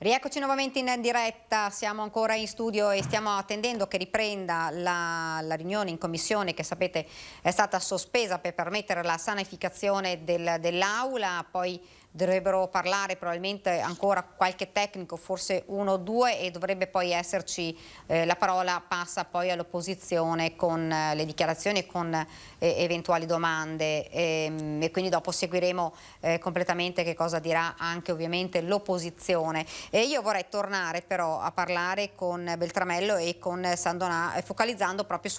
Rieccoci nuovamente in diretta, siamo ancora in studio e stiamo attendendo che riprenda la riunione in commissione che sapete è stata sospesa per permettere la sanificazione dell'aula, poi dovrebbero parlare probabilmente ancora qualche tecnico, forse uno o due, e dovrebbe poi esserci, la parola passa poi all'opposizione con le dichiarazioni e con eventuali domande e quindi dopo seguiremo completamente che cosa dirà anche ovviamente l'opposizione. E io vorrei tornare però a parlare con Beltramello e con Sandonà, focalizzando proprio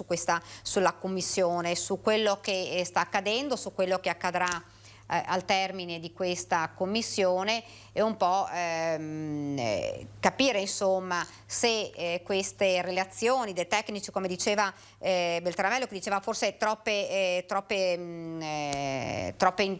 sulla commissione, su quello che sta accadendo, su quello che accadrà al termine di questa commissione e un po' capire insomma se queste relazioni dei tecnici, come diceva Beltramello, che diceva forse troppe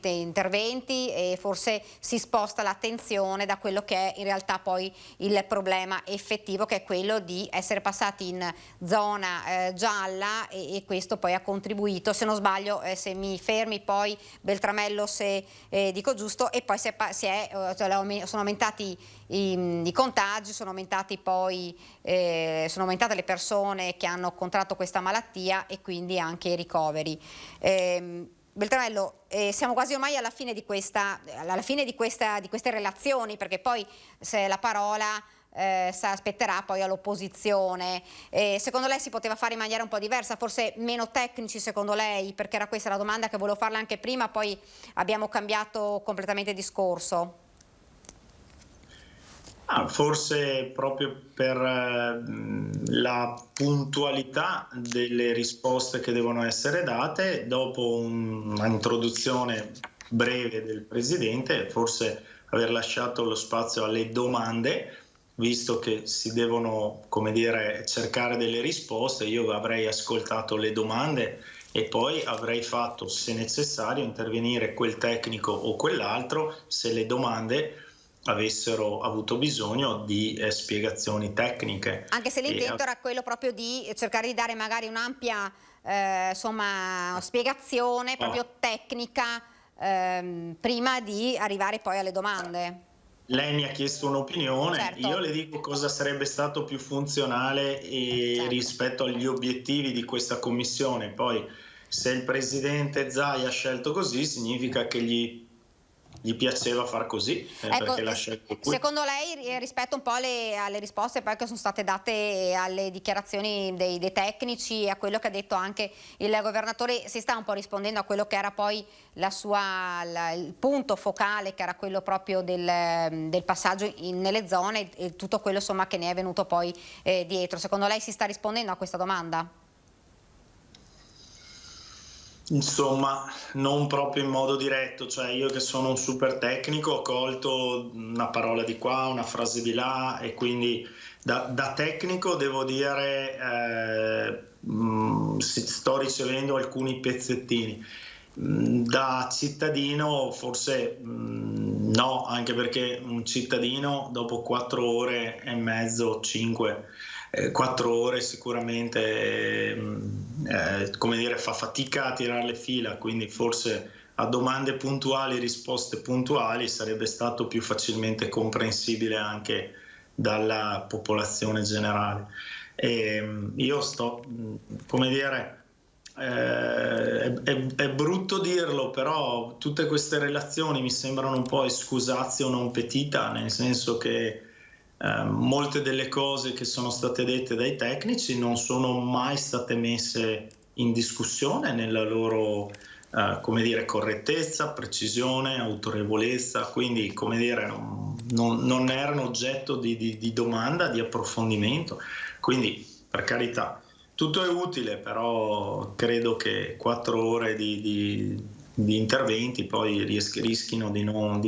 interventi e forse si sposta l'attenzione da quello che è in realtà poi il problema effettivo, che è quello di essere passati in zona gialla e questo poi ha contribuito, se non sbaglio, se mi fermi poi Beltramello se dico giusto, e poi sono aumentati i contagi, sono aumentate le persone che hanno contratto questa malattia e quindi anche i ricoveri. Beltramello, siamo quasi ormai alla fine di queste relazioni, perché poi se la parola aspetterà poi all'opposizione. Secondo lei si poteva fare in maniera un po' diversa, forse meno tecnici secondo lei? Perché era questa la domanda che volevo farle anche prima, poi abbiamo cambiato completamente discorso. Forse proprio per la puntualità delle risposte che devono essere date, dopo un'introduzione breve del Presidente, forse aver lasciato lo spazio alle domande, visto che si devono, come dire, cercare delle risposte. Io avrei ascoltato le domande e poi avrei fatto, se necessario, intervenire quel tecnico o quell'altro se le domande avessero avuto bisogno di spiegazioni tecniche. Anche se l'intento era quello proprio di cercare di dare magari un'ampia spiegazione proprio tecnica prima di arrivare poi alle domande. Lei mi ha chiesto un'opinione, certo. Io le dico cosa sarebbe stato più funzionale certo. rispetto agli obiettivi di questa commissione. Poi se il Presidente Zai ha scelto così, significa che gli piaceva far così, ecco, perché l'ha scelto qui. Secondo lei, rispetto un po' alle risposte poi che sono state date alle dichiarazioni dei tecnici e a quello che ha detto anche il governatore, si sta un po' rispondendo a quello che era poi il punto focale, che era quello proprio del passaggio nelle zone e tutto quello insomma che ne è venuto poi dietro. Secondo lei si sta rispondendo a questa domanda? Insomma, non proprio in modo diretto, cioè io che sono un super tecnico ho colto una parola di qua, una frase di là, e quindi da tecnico devo dire sto ricevendo alcuni pezzettini. Da cittadino forse no, anche perché un cittadino dopo 4 ore e mezzo, 5, 4 ore sicuramente come dire, fa fatica a tirare le fila, quindi forse a domande puntuali, risposte puntuali sarebbe stato più facilmente comprensibile anche dalla popolazione generale. Io sto, come dire, è brutto dirlo, però tutte queste relazioni mi sembrano un po' excusatio non petita, nel senso che molte delle cose che sono state dette dai tecnici non sono mai state messe in discussione nella loro come dire, correttezza, precisione, autorevolezza, quindi come dire, non erano oggetto di domanda, di approfondimento, quindi per carità tutto è utile, però credo che 4 ore di interventi poi rischino di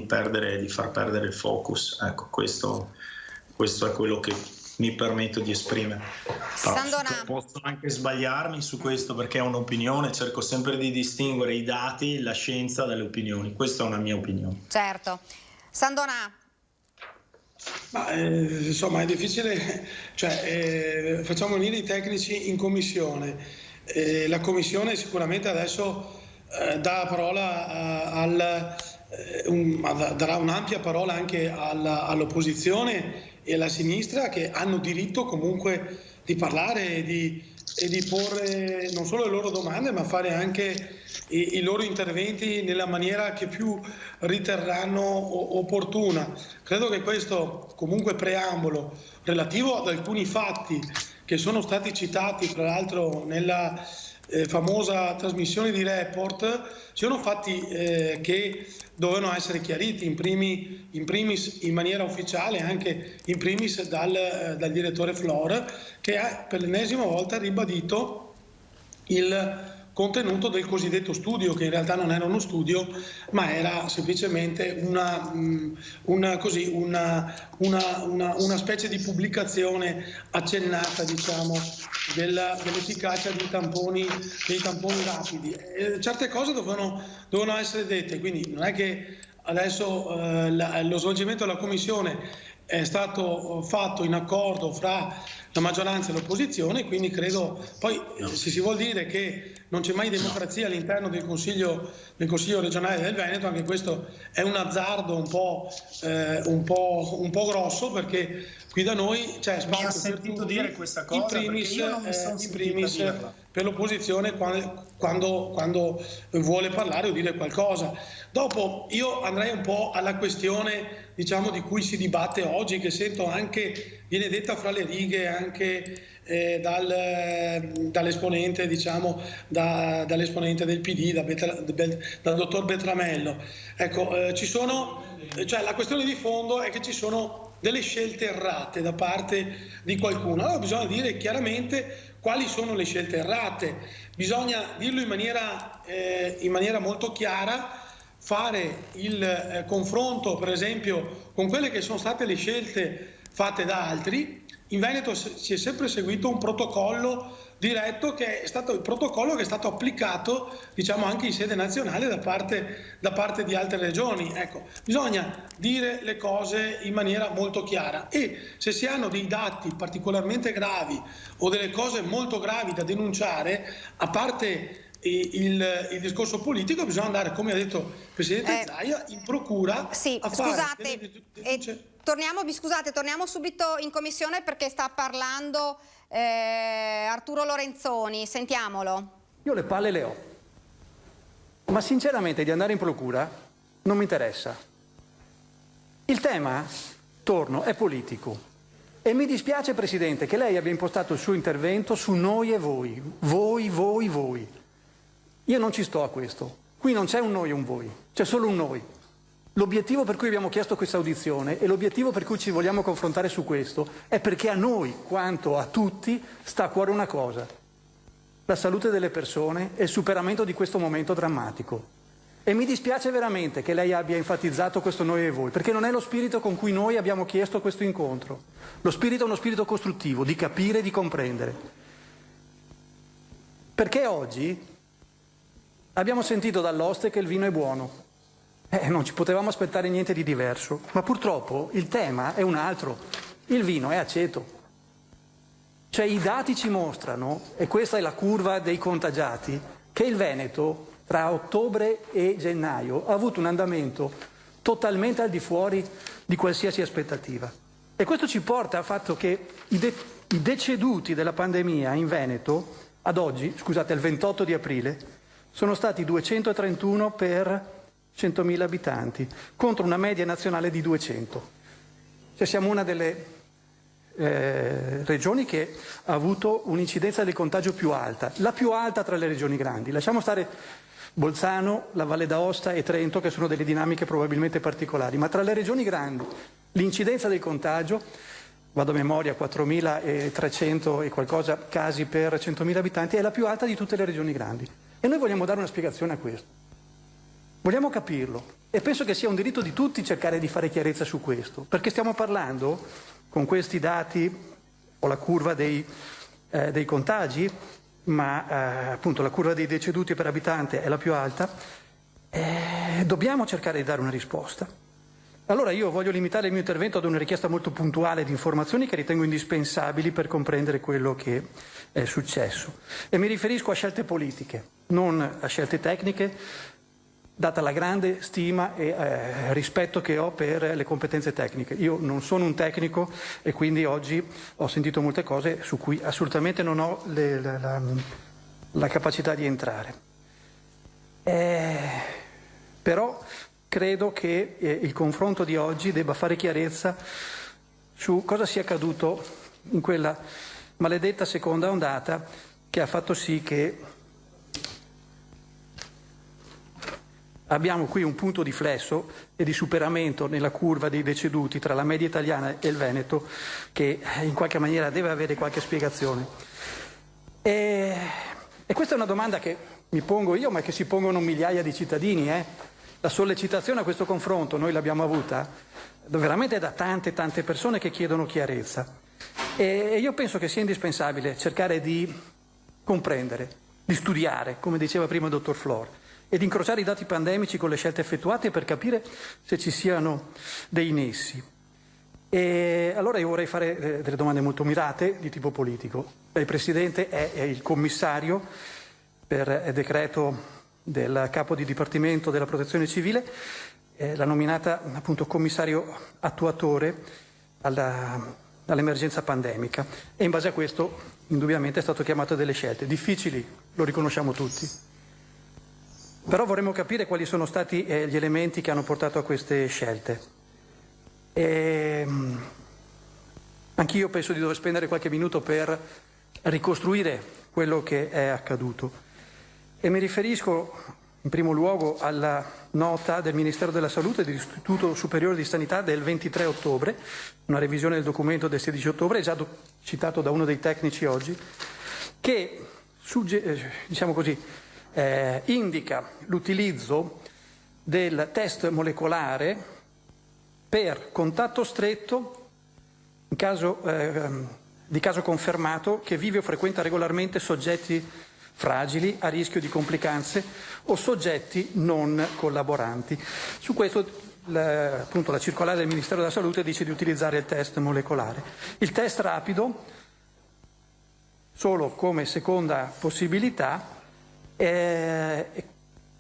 far perdere il focus. Ecco, questo è quello che mi permetto di esprimere. Sandonà. Posso anche sbagliarmi su questo perché è un'opinione, cerco sempre di distinguere i dati, la scienza dalle opinioni. Questa è una mia opinione. Certo. Sandonà. Ma insomma è difficile, cioè facciamo venire i tecnici in commissione, la commissione sicuramente adesso dà la parola darà un'ampia parola anche all'opposizione e alla sinistra, che hanno diritto comunque di parlare e di porre non solo le loro domande, ma fare anche i loro interventi nella maniera che più riterranno opportuna. Credo che questo comunque preambolo relativo ad alcuni fatti che sono stati citati tra l'altro nella famosa trasmissione di Report siano fatti che dovevano essere chiariti in primis in maniera ufficiale, anche in primis dal direttore Flor, che ha per l'ennesima volta ribadito il contenuto del cosiddetto studio, che in realtà non era uno studio, ma era semplicemente una specie di pubblicazione accennata, diciamo, dell'efficacia dei tamponi rapidi. Certe cose dovevano essere dette, quindi non è che adesso lo svolgimento della commissione è stato fatto in accordo fra la maggioranza e l'opposizione, quindi credo, poi se si vuol dire che non c'è mai democrazia all'interno del Consiglio regionale del Veneto, anche questo è un azzardo un po' grosso, perché qui da noi c'è spazio. Mi ha sentito dire questa cosa, in primis, io non mi sono sentita dirla. Per l'opposizione quando vuole parlare o dire qualcosa. Dopo io andrei un po' alla questione, diciamo, di cui si dibatte oggi, che sento anche, viene detta fra le righe anche dall'esponente, diciamo, dall'esponente del PD, dal dottor Betramello. Ecco, la questione di fondo è che ci sono delle scelte errate da parte di qualcuno. Allora bisogna dire chiaramente quali sono le scelte errate, bisogna dirlo in maniera molto chiara, fare il confronto per esempio con quelle che sono state le scelte fatte da altri. In Veneto si è sempre seguito un protocollo diretto, che è stato il protocollo che è stato applicato, diciamo, anche in sede nazionale da parte di altre regioni. Ecco, bisogna dire le cose in maniera molto chiara, e se si hanno dei dati particolarmente gravi o delle cose molto gravi da denunciare, a parte il discorso politico, bisogna andare, come ha detto il Presidente Zaia, in procura a fare delle denunce. Torniamo subito in commissione, perché sta parlando Arturo Lorenzoni, sentiamolo. Io le palle le ho, ma sinceramente di andare in procura non mi interessa. Il tema, torno, è politico, e mi dispiace, Presidente, che lei abbia impostato il suo intervento su noi e voi. Voi. Io non ci sto a questo. Qui non c'è un noi e un voi, c'è solo un noi. L'obiettivo per cui abbiamo chiesto questa audizione e l'obiettivo per cui ci vogliamo confrontare su questo è perché a noi, quanto a tutti, sta a cuore una cosa: la salute delle persone e il superamento di questo momento drammatico. E mi dispiace veramente che lei abbia enfatizzato questo noi e voi, perché non è lo spirito con cui noi abbiamo chiesto questo incontro. Lo spirito è uno spirito costruttivo, di capire e di comprendere. Perché oggi abbiamo sentito dall'oste che il vino è buono. Non ci potevamo aspettare niente di diverso, ma purtroppo il tema è un altro. Il vino è aceto. Cioè i dati ci mostrano, e questa è la curva dei contagiati, che il Veneto tra ottobre e gennaio ha avuto un andamento totalmente al di fuori di qualsiasi aspettativa. E questo ci porta al fatto che i deceduti della pandemia in Veneto, ad oggi, scusate, il 28 di aprile, sono stati 231 per 100.000 abitanti, contro una media nazionale di 200. Cioè siamo una delle regioni che ha avuto un'incidenza del contagio più alta, la più alta tra le regioni grandi. Lasciamo stare Bolzano, la Valle d'Aosta e Trento, che sono delle dinamiche probabilmente particolari, ma tra le regioni grandi l'incidenza del contagio, vado a memoria, 4.300 e qualcosa casi per 100.000 abitanti, è la più alta di tutte le regioni grandi. E noi vogliamo dare una spiegazione a questo. Vogliamo capirlo, e penso che sia un diritto di tutti cercare di fare chiarezza su questo, perché stiamo parlando, con questi dati, ho la curva dei contagi, ma appunto la curva dei deceduti per abitante è la più alta, dobbiamo cercare di dare una risposta. Allora io voglio limitare il mio intervento ad una richiesta molto puntuale di informazioni che ritengo indispensabili per comprendere quello che è successo. E mi riferisco a scelte politiche, non a scelte tecniche. data la grande stima e rispetto che ho per le competenze tecniche. Io non sono un tecnico e quindi oggi ho sentito molte cose su cui assolutamente non ho la capacità di entrare. Però credo che il confronto di oggi debba fare chiarezza su cosa sia accaduto in quella maledetta seconda ondata che ha fatto sì che abbiamo qui un punto di flesso e di superamento nella curva dei deceduti tra la media italiana e il Veneto che in qualche maniera deve avere qualche spiegazione. E questa è una domanda che mi pongo io, ma che si pongono migliaia di cittadini. La sollecitazione a questo confronto noi l'abbiamo avuta veramente da tante persone che chiedono chiarezza. E io penso che sia indispensabile cercare di comprendere, di studiare, come diceva prima il dottor Flor, e di incrociare i dati pandemici con le scelte effettuate per capire se ci siano dei nessi. E allora io vorrei fare delle domande molto mirate di tipo politico. Il Presidente è il commissario per decreto del capo di Dipartimento della Protezione Civile, l'ha nominata appunto commissario attuatore all'emergenza pandemica e in base a questo indubbiamente è stato chiamato a delle scelte difficili, lo riconosciamo tutti. Però vorremmo capire quali sono stati gli elementi che hanno portato a queste scelte. Anch'io penso di dover spendere qualche minuto per ricostruire quello che è accaduto. E mi riferisco in primo luogo alla nota del Ministero della Salute e dell'Istituto Superiore di Sanità del 23 ottobre, una revisione del documento del 16 ottobre, già citato da uno dei tecnici oggi, che diciamo così, indica l'utilizzo del test molecolare per contatto stretto in caso, di caso confermato che vive o frequenta regolarmente soggetti fragili a rischio di complicanze o soggetti non collaboranti. Su questo appunto la circolare del Ministero della Salute dice di utilizzare il test molecolare. Il test rapido solo come seconda possibilità,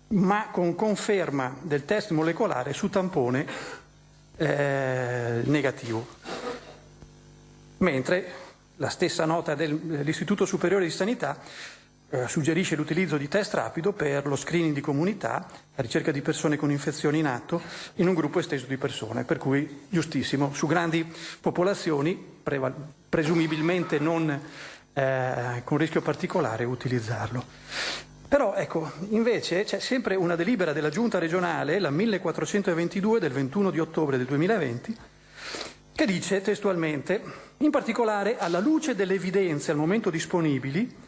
ma con conferma del test molecolare su tampone negativo. Mentre la stessa nota dell'Istituto Superiore di Sanità suggerisce l'utilizzo di test rapido per lo screening di comunità, la ricerca di persone con infezioni in atto in un gruppo esteso di persone, per cui giustissimo, su grandi popolazioni, presumibilmente non con rischio particolare, utilizzarlo. Però ecco, invece c'è sempre una delibera della Giunta regionale, la 1422 del 21 di ottobre del 2020, che dice testualmente, in particolare alla luce delle evidenze al momento disponibili,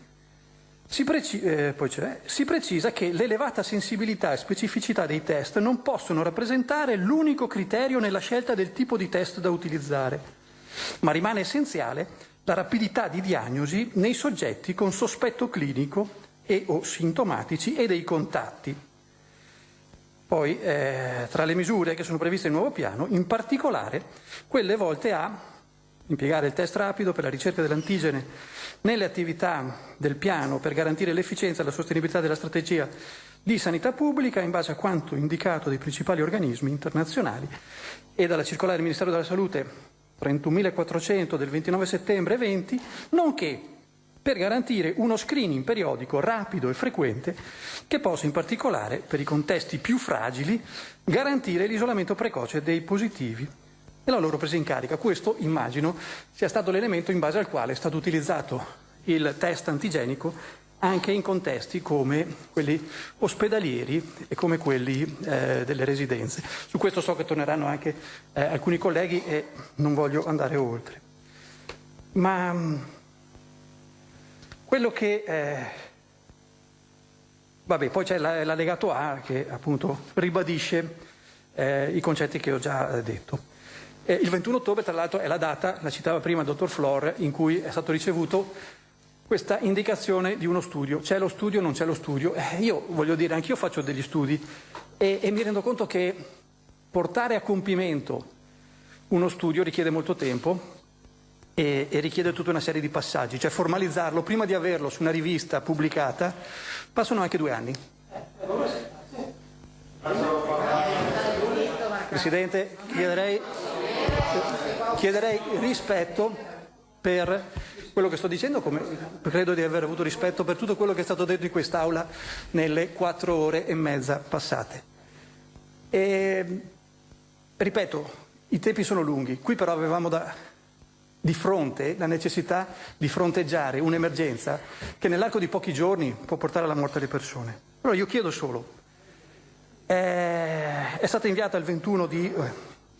si precisa che l'elevata sensibilità e specificità dei test non possono rappresentare l'unico criterio nella scelta del tipo di test da utilizzare, ma rimane essenziale la rapidità di diagnosi nei soggetti con sospetto clinico e o sintomatici e dei contatti. Poi, tra le misure che sono previste nel nuovo piano, in particolare quelle volte a impiegare il test rapido per la ricerca dell'antigene nelle attività del piano per garantire l'efficienza e la sostenibilità della strategia di sanità pubblica in base a quanto indicato dai principali organismi internazionali e dalla circolare del Ministero della Salute 31.400 del 29 settembre 20, nonché per garantire uno screening periodico rapido e frequente che possa in particolare, per i contesti più fragili, garantire l'isolamento precoce dei positivi e la loro presa in carica. Questo, immagino, sia stato l'elemento in base al quale è stato utilizzato il test antigenico anche in contesti come quelli ospedalieri e come quelli delle residenze. Su questo so che torneranno anche alcuni colleghi e non voglio andare oltre. Ma quello che... poi c'è l'allegato A che appunto ribadisce i concetti che ho già detto. Il 21 ottobre, tra l'altro, è la data, la citava prima il dottor Flor, in cui è stato ricevuto questa indicazione di uno studio. C'è lo studio, non c'è lo studio? Io voglio dire, anch'io faccio degli studi e mi rendo conto che portare a compimento uno studio richiede molto tempo e richiede tutta una serie di passaggi. Cioè formalizzarlo, prima di averlo su una rivista pubblicata, passano anche 2 anni. Presidente, chiederei rispetto per quello che sto dicendo, come credo di aver avuto rispetto per tutto quello che è stato detto in quest'Aula nelle 4 ore e mezza passate. E, ripeto, i tempi sono lunghi, qui però avevamo di fronte la necessità di fronteggiare un'emergenza che nell'arco di pochi giorni può portare alla morte delle persone. Allora io chiedo solo, è stata inviata il 21 di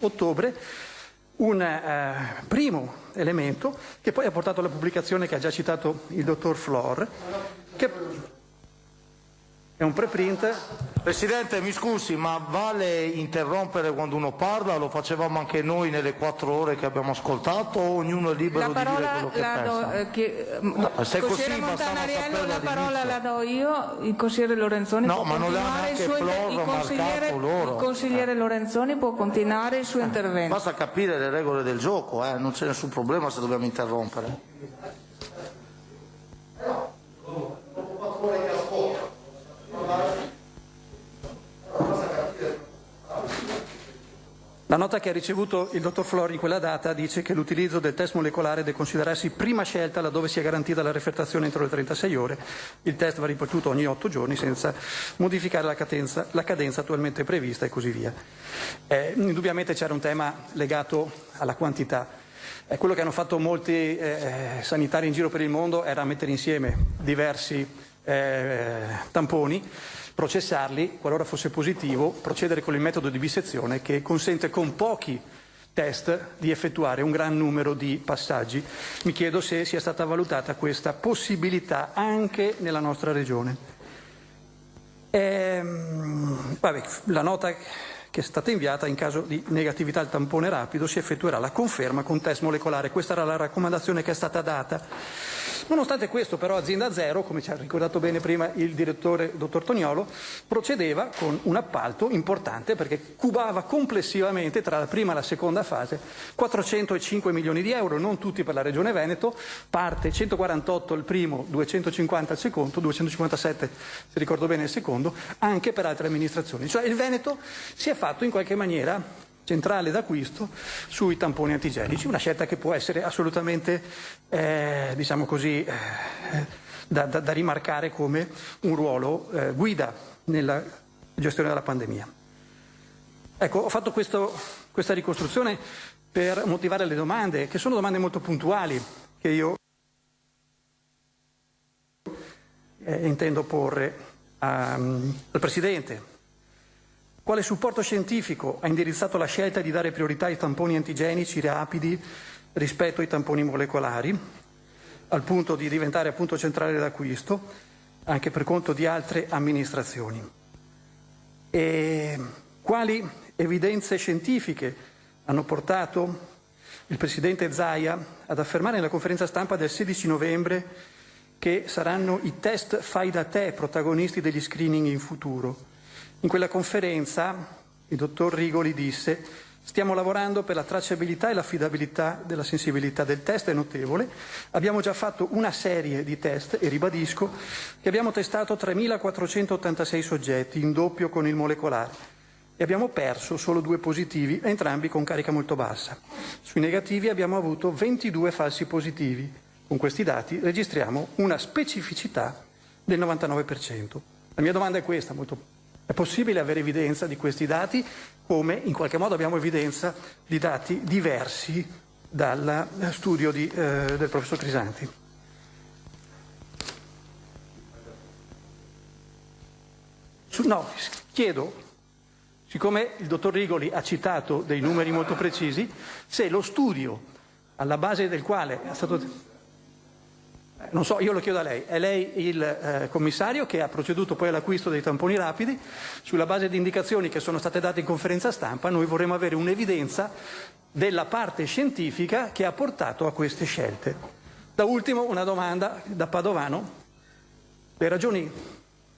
ottobre un primo elemento che poi ha portato alla pubblicazione che ha già citato il dottor Flor, che è un preprint. Presidente, mi scusi, ma vale interrompere quando uno parla? Lo facevamo anche noi nelle 4 ore che abbiamo ascoltato, o ognuno è libero di dire quello che pensa? Se così bastava saperlo la parola la do io, il consigliere Lorenzoni può continuare il consigliere Lorenzoni può continuare il suo intervento. Basta capire le regole del gioco, non c'è nessun problema se dobbiamo interrompere. La nota che ha ricevuto il dottor Flori in quella data dice che l'utilizzo del test molecolare deve considerarsi prima scelta laddove sia garantita la refrattazione entro le 36 ore. Il test va ripetuto ogni 8 giorni senza modificare la cadenza attualmente prevista e così via. Indubbiamente c'era un tema legato alla quantità. Quello che hanno fatto molti sanitari in giro per il mondo era mettere insieme diversi tamponi, processarli, qualora fosse positivo, procedere con il metodo di bisezione che consente con pochi test di effettuare un gran numero di passaggi. Mi chiedo se sia stata valutata questa possibilità anche nella nostra regione. La nota che è stata inviata, in caso di negatività al tampone rapido si effettuerà la conferma con test molecolare. Questa era la raccomandazione che è stata data. Nonostante questo però Azienda Zero, come ci ha ricordato bene prima il direttore dottor Toniolo, procedeva con un appalto importante perché cubava complessivamente tra la prima e la seconda fase 405 milioni di euro, non tutti per la Regione Veneto, parte 148 il primo, 250 il secondo, 257 se ricordo bene il secondo, anche per altre amministrazioni. Cioè il Veneto si è fatto in qualche maniera centrale d'acquisto sui tamponi antigenici, una scelta che può essere assolutamente, diciamo così, da rimarcare come un ruolo guida nella gestione della pandemia. Ecco, ho fatto questa ricostruzione per motivare le domande, che sono domande molto puntuali, che io intendo porre al Presidente. Quale supporto scientifico ha indirizzato la scelta di dare priorità ai tamponi antigenici rapidi rispetto ai tamponi molecolari, al punto di diventare appunto centrale d'acquisto anche per conto di altre amministrazioni? E quali evidenze scientifiche hanno portato il Presidente Zaia ad affermare nella conferenza stampa del 16 novembre che saranno i test fai da te protagonisti degli screening in futuro? In quella conferenza il dottor Rigoli disse: stiamo lavorando per la tracciabilità e l'affidabilità della sensibilità del test, è notevole. Abbiamo già fatto una serie di test e ribadisco che abbiamo testato 3.486 soggetti in doppio con il molecolare e abbiamo perso solo 2 positivi, entrambi con carica molto bassa. Sui negativi abbiamo avuto 22 falsi positivi. Con questi dati registriamo una specificità del 99%. La mia domanda è questa, è possibile avere evidenza di questi dati, come in qualche modo abbiamo evidenza di dati diversi dal studio del professor Crisanti? Chiedo, siccome il dottor Rigoli ha citato dei numeri molto precisi, se lo studio alla base del quale è stato... Non so, io lo chiedo a lei. È lei il commissario che ha proceduto poi all'acquisto dei tamponi rapidi. Sulla base di indicazioni che sono state date in conferenza stampa, noi vorremmo avere un'evidenza della parte scientifica che ha portato a queste scelte. Da ultimo, una domanda da padovano. Le ragioni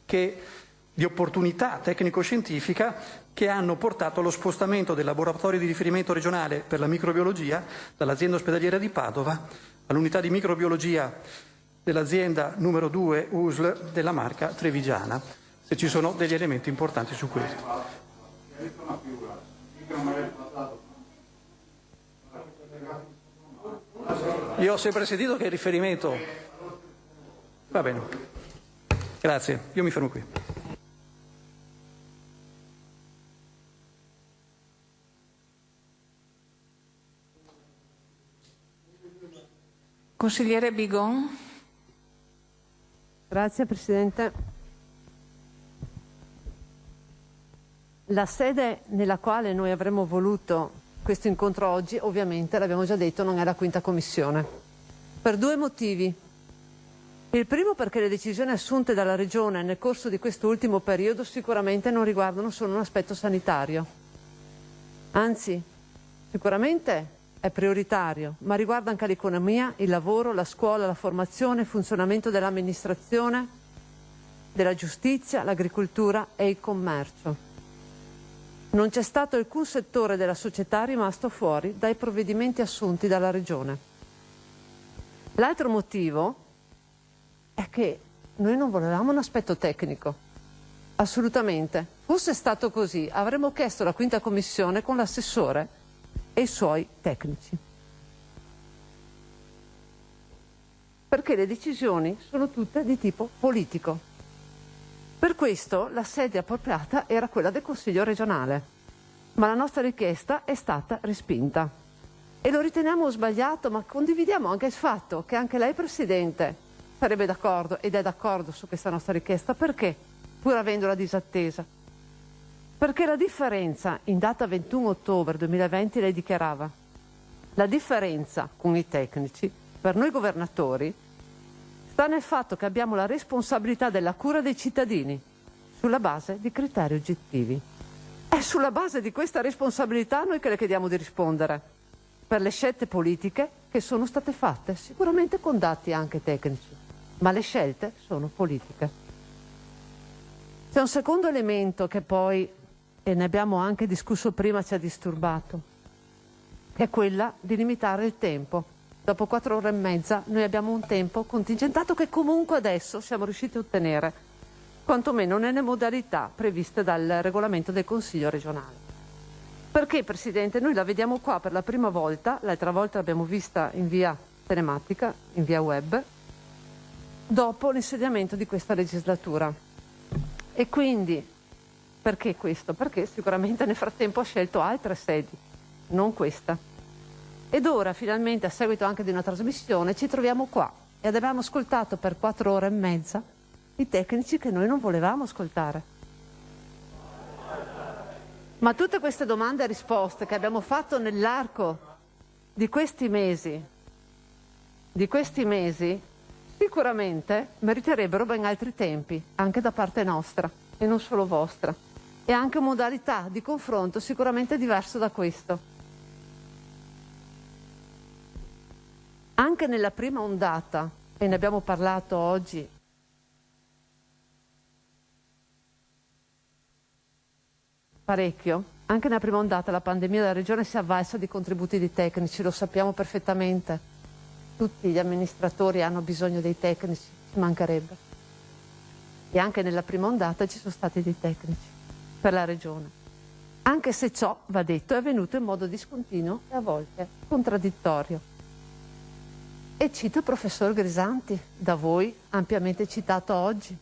di opportunità tecnico-scientifica che hanno portato allo spostamento del laboratorio di riferimento regionale per la microbiologia dall'azienda ospedaliera di Padova all'unità di microbiologia dell'azienda numero 2 USL della Marca Trevigiana, se ci sono degli elementi importanti su questo. Io ho sempre sentito che il riferimento... Va bene. Grazie, io mi fermo qui. Consigliere Bigon. Grazie Presidente. La sede nella quale noi avremmo voluto questo incontro oggi, ovviamente, l'abbiamo già detto, non è la 5ª Commissione. Per 2 motivi. Il primo perché le decisioni assunte dalla Regione nel corso di questo ultimo periodo sicuramente non riguardano solo un aspetto sanitario. Anzi, sicuramente è prioritario, ma riguarda anche l'economia, il lavoro, la scuola, la formazione, il funzionamento dell'amministrazione, della giustizia, l'agricoltura e il commercio. Non c'è stato alcun settore della società rimasto fuori dai provvedimenti assunti dalla Regione. L'altro motivo è che noi non volevamo un aspetto tecnico, assolutamente. Fosse stato così, avremmo chiesto la 5ª Commissione con l'assessore e i suoi tecnici. Perché le decisioni sono tutte di tipo politico. Per questo la sede appropriata era quella del Consiglio regionale, ma la nostra richiesta è stata respinta. E lo riteniamo sbagliato, ma condividiamo anche il fatto che anche lei, Presidente, sarebbe d'accordo ed è d'accordo su questa nostra richiesta. Perché? Pur avendola disattesa. Perché la differenza, in data 21 ottobre 2020, lei dichiarava, la differenza con i tecnici, per noi governatori, sta nel fatto che abbiamo la responsabilità della cura dei cittadini sulla base di criteri oggettivi. È sulla base di questa responsabilità noi che le chiediamo di rispondere per le scelte politiche che sono state fatte, sicuramente con dati anche tecnici, ma le scelte sono politiche. C'è un secondo elemento che poi, e ne abbiamo anche discusso prima, ci ha disturbato, che è quella di limitare il tempo. Dopo 4 ore e mezza noi abbiamo un tempo contingentato che comunque adesso siamo riusciti a ottenere, quantomeno nelle modalità previste dal regolamento del Consiglio regionale. Perché, Presidente, noi la vediamo qua per la prima volta, l'altra volta l'abbiamo vista in via telematica, in via web, dopo l'insediamento di questa legislatura. E quindi, perché questo? Perché sicuramente nel frattempo ha scelto altre sedi, non questa. Ed ora, finalmente, a seguito anche di una trasmissione, ci troviamo qua e abbiamo ascoltato per 4 ore e mezza i tecnici che noi non volevamo ascoltare. Ma tutte queste domande e risposte che abbiamo fatto nell'arco di questi mesi, sicuramente meriterebbero ben altri tempi, anche da parte nostra e non solo vostra, e anche modalità di confronto sicuramente diverso da questo. Anche nella prima ondata, e ne abbiamo parlato oggi, parecchio, anche nella prima ondata la pandemia della Regione si è avvalsa di contributi di tecnici, lo sappiamo perfettamente. Tutti gli amministratori hanno bisogno dei tecnici, ci mancherebbe. E anche nella prima ondata ci sono stati dei tecnici per la Regione. Anche se ciò, va detto, è avvenuto in modo discontinuo e a volte contraddittorio. E cito il professor Grisanti, da voi ampiamente citato oggi.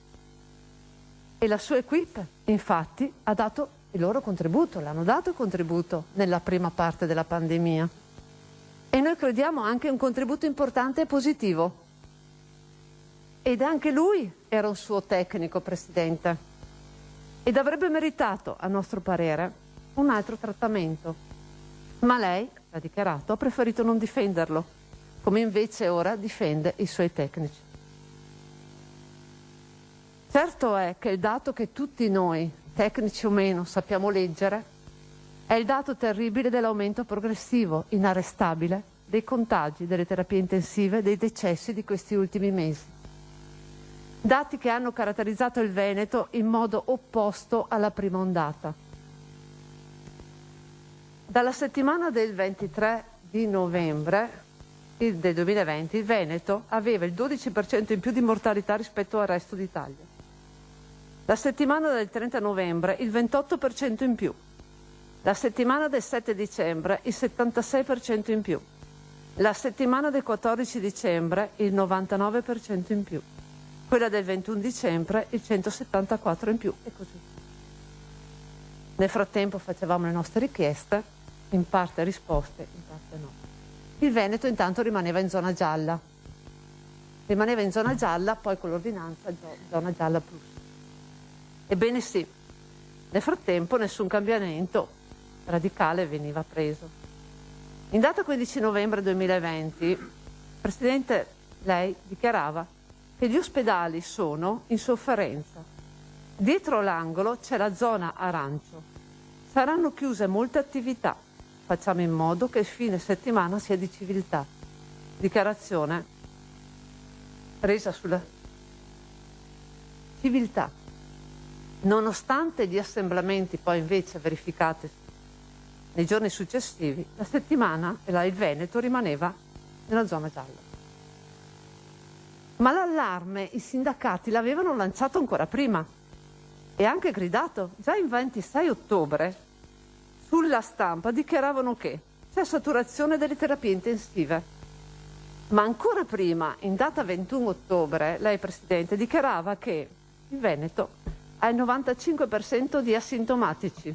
E la sua equipe, infatti, ha dato il loro contributo, l'hanno dato il contributo nella prima parte della pandemia. E noi crediamo anche un contributo importante e positivo. Ed anche lui era un suo tecnico, Presidente. Ed avrebbe meritato, a nostro parere, un altro trattamento. Ma lei, ha dichiarato, ha preferito non difenderlo, come invece ora difende i suoi tecnici. Certo è che il dato che tutti noi, tecnici o meno, sappiamo leggere, è il dato terribile dell'aumento progressivo, inarrestabile, dei contagi, delle terapie intensive, dei decessi di questi ultimi mesi. Dati che hanno caratterizzato il Veneto in modo opposto alla prima ondata. Dalla settimana del 23 di novembre del 2020 il Veneto aveva il 12% in più di mortalità rispetto al resto d'Italia. La settimana del 30 novembre il 28% in più. La settimana del 7 dicembre il 76% in più. La settimana del 14 dicembre il 99% in più. Quella del 21 dicembre il 174% in più e così. Nel frattempo facevamo le nostre richieste, in parte risposte, in parte no. Il Veneto intanto rimaneva in zona gialla. Rimaneva in zona gialla, poi con l'ordinanza zona gialla plus. Ebbene sì, nel frattempo nessun cambiamento radicale veniva preso. In data 15 novembre 2020, Presidente, lei dichiarava che gli ospedali sono in sofferenza. Dietro l'angolo c'è la zona arancio. Saranno chiuse molte attività. Facciamo in modo che il fine settimana sia di civiltà. Dichiarazione resa sulla civiltà. Nonostante gli assemblamenti poi invece verificati nei giorni successivi, la settimana il Veneto rimaneva nella zona gialla. Ma l'allarme i sindacati l'avevano lanciato ancora prima e anche gridato. Già il 26 ottobre sulla stampa dichiaravano che c'è saturazione delle terapie intensive. Ma ancora prima, in data 21 ottobre, lei Presidente dichiarava che il Veneto ha il 95% di asintomatici.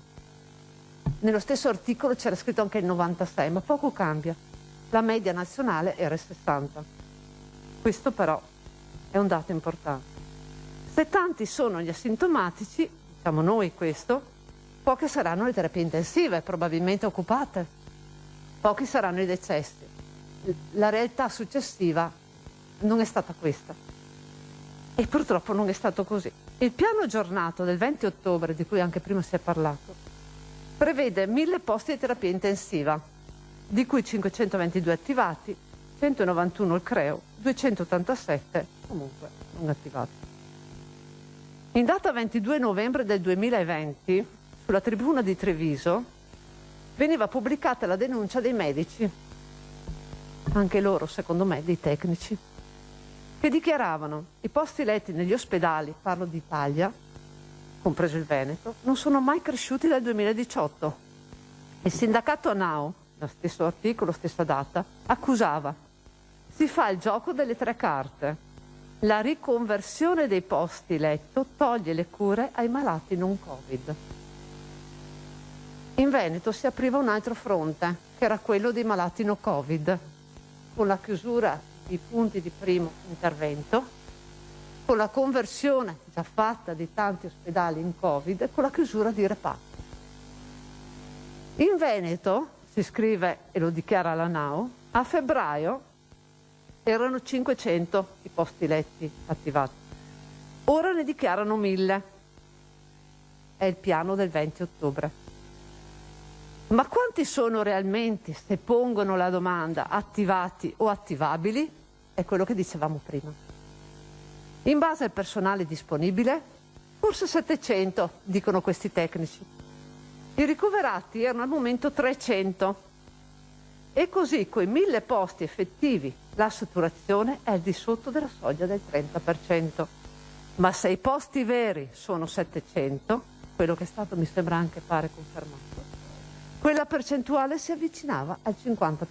Nello stesso articolo c'era scritto anche il 96%, ma poco cambia. La media nazionale era il 60%. Questo però è un dato importante. Se tanti sono gli asintomatici, diciamo noi questo, poche saranno le terapie intensive, probabilmente occupate. Pochi saranno i decessi. La realtà successiva non è stata questa. E purtroppo non è stato così. Il piano aggiornato del 20 ottobre, di cui anche prima si è parlato, prevede 1000 posti di terapia intensiva, di cui 522 attivati, 191 il CREO, 287 comunque non attivati. In data 22 novembre del 2020, sulla tribuna di Treviso, veniva pubblicata la denuncia dei medici, anche loro secondo me dei tecnici, che dichiaravano i posti letti negli ospedali, parlo d'Italia, compreso il Veneto, non sono mai cresciuti dal 2018. Il sindacato ANAO, lo stesso articolo, stessa data, accusava: si fa il gioco delle tre carte. La riconversione dei posti letto toglie le cure ai malati non Covid. In Veneto si apriva un altro fronte, che era quello dei malati no Covid, con la chiusura di punti di primo intervento, con la conversione già fatta di tanti ospedali in Covid e con la chiusura di reparti. In Veneto, si scrive e lo dichiara l'ANAO, a febbraio erano 500 i posti letti attivati. Ora ne dichiarano 1000. È il piano del 20 ottobre. Ma quanti sono realmente, se pongono la domanda, attivati o attivabili? È quello che dicevamo prima. In base al personale disponibile, forse 700, dicono questi tecnici. I ricoverati erano al momento 300. E così, coi 1000 posti effettivi, la saturazione è al di sotto della soglia del 30%. Ma se i posti veri sono 700, quello che è stato mi sembra anche pare confermato, quella percentuale si avvicinava al 50%.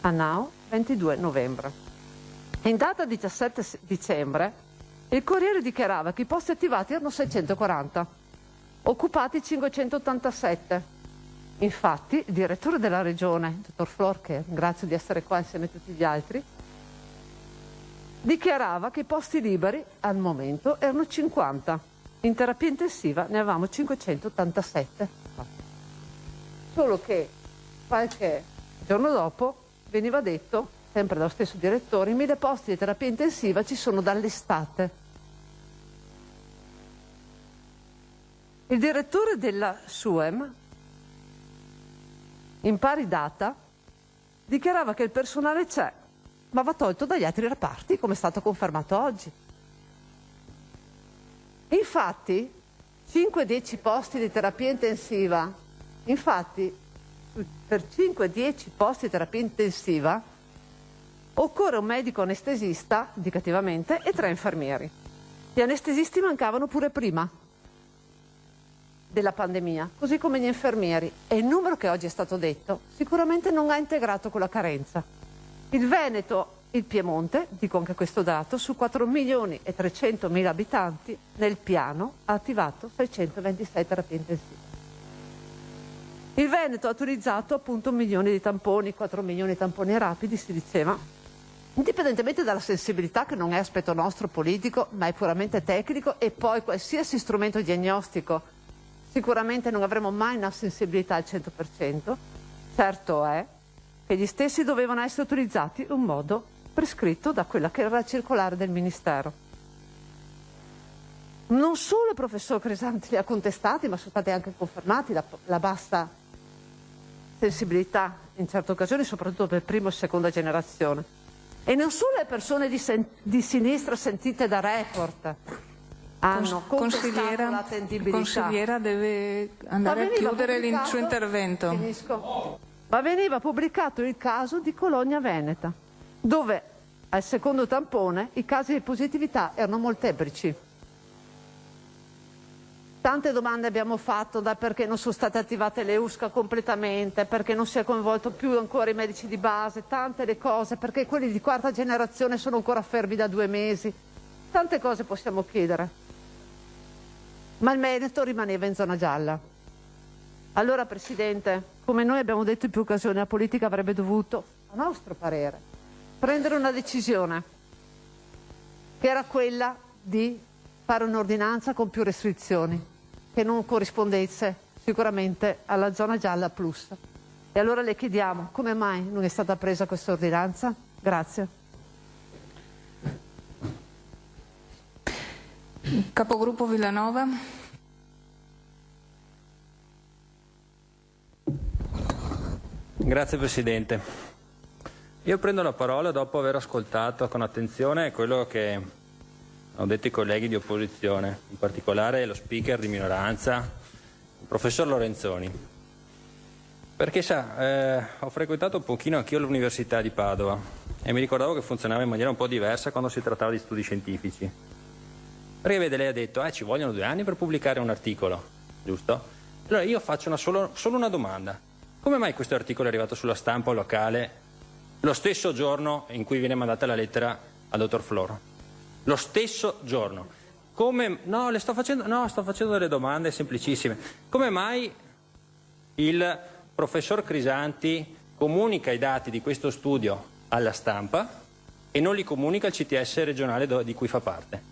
ANAO, 22 novembre. In data 17 dicembre, il Corriere dichiarava che i posti attivati erano 640, occupati 587. Infatti, il direttore della regione, dottor Flor, che ringrazio di essere qua insieme a tutti gli altri, dichiarava che i posti liberi al momento erano 50. In terapia intensiva ne avevamo 587. Solo che qualche giorno dopo veniva detto, sempre dallo stesso direttore, i 1000 posti di terapia intensiva ci sono dall'estate. Il direttore della SUEM, in pari data, dichiarava che il personale c'è, ma va tolto dagli altri reparti, come è stato confermato oggi. Infatti, 5-10 posti di terapia intensiva, per 5-10 posti di terapia intensiva occorre un medico anestesista, indicativamente, e 3 infermieri. Gli anestesisti mancavano pure prima. della pandemia, così come gli infermieri, e il numero che oggi è stato detto sicuramente non ha integrato quella carenza. Il Veneto, il Piemonte, dico anche questo dato, su 4.300.000 abitanti nel piano ha attivato 626 terapie intensive. Il Veneto ha autorizzato appunto 1 milione di tamponi, 4 milioni di tamponi rapidi, si diceva. Indipendentemente dalla sensibilità, che non è aspetto nostro politico, ma è puramente tecnico, e poi qualsiasi strumento diagnostico, sicuramente non avremo mai una sensibilità al 100%, certo è che gli stessi dovevano essere utilizzati in un modo prescritto da quella che era la circolare del Ministero. Non solo il professor Crisanti li ha contestati, ma sono stati anche confermati la bassa sensibilità in certe occasioni, soprattutto per prima e seconda generazione. E non solo le persone di sinistra sentite da Report hanno contestato l'attendibilità. Consigliera deve andare a chiudere il suo intervento. Finisco. Ma veniva pubblicato il caso di Cologna Veneta, dove al secondo tampone i casi di positività erano molteplici. Tante domande abbiamo fatto, da perché non sono state attivate le USCA completamente, perché non si è coinvolto più ancora i medici di base, tante le cose, perché quelli di quarta generazione sono ancora fermi da 2 mesi. Tante cose possiamo chiedere. Ma il Veneto rimaneva in zona gialla. Allora, Presidente, come noi abbiamo detto in più occasioni, la politica avrebbe dovuto, a nostro parere, prendere una decisione, che era quella di fare un'ordinanza con più restrizioni, che non corrispondesse sicuramente alla zona gialla plus. E allora le chiediamo come mai non è stata presa questa ordinanza? Grazie. Capogruppo Villanova. Grazie Presidente. Io prendo la parola dopo aver ascoltato con attenzione quello che hanno detto i colleghi di opposizione, in particolare lo speaker di minoranza, il professor Lorenzoni. Perché sa, ho frequentato un pochino anch'io l'Università di Padova e mi ricordavo che funzionava in maniera un po' diversa quando si trattava di studi scientifici. Perché vede, lei ha detto, ci vogliono 2 anni per pubblicare un articolo, giusto? Allora io faccio solo una domanda. Come mai questo articolo è arrivato sulla stampa locale lo stesso giorno in cui viene mandata la lettera al dottor Floro? Lo stesso giorno. Sto facendo delle domande semplicissime. Come mai il professor Crisanti comunica i dati di questo studio alla stampa e non li comunica al CTS regionale di cui fa parte?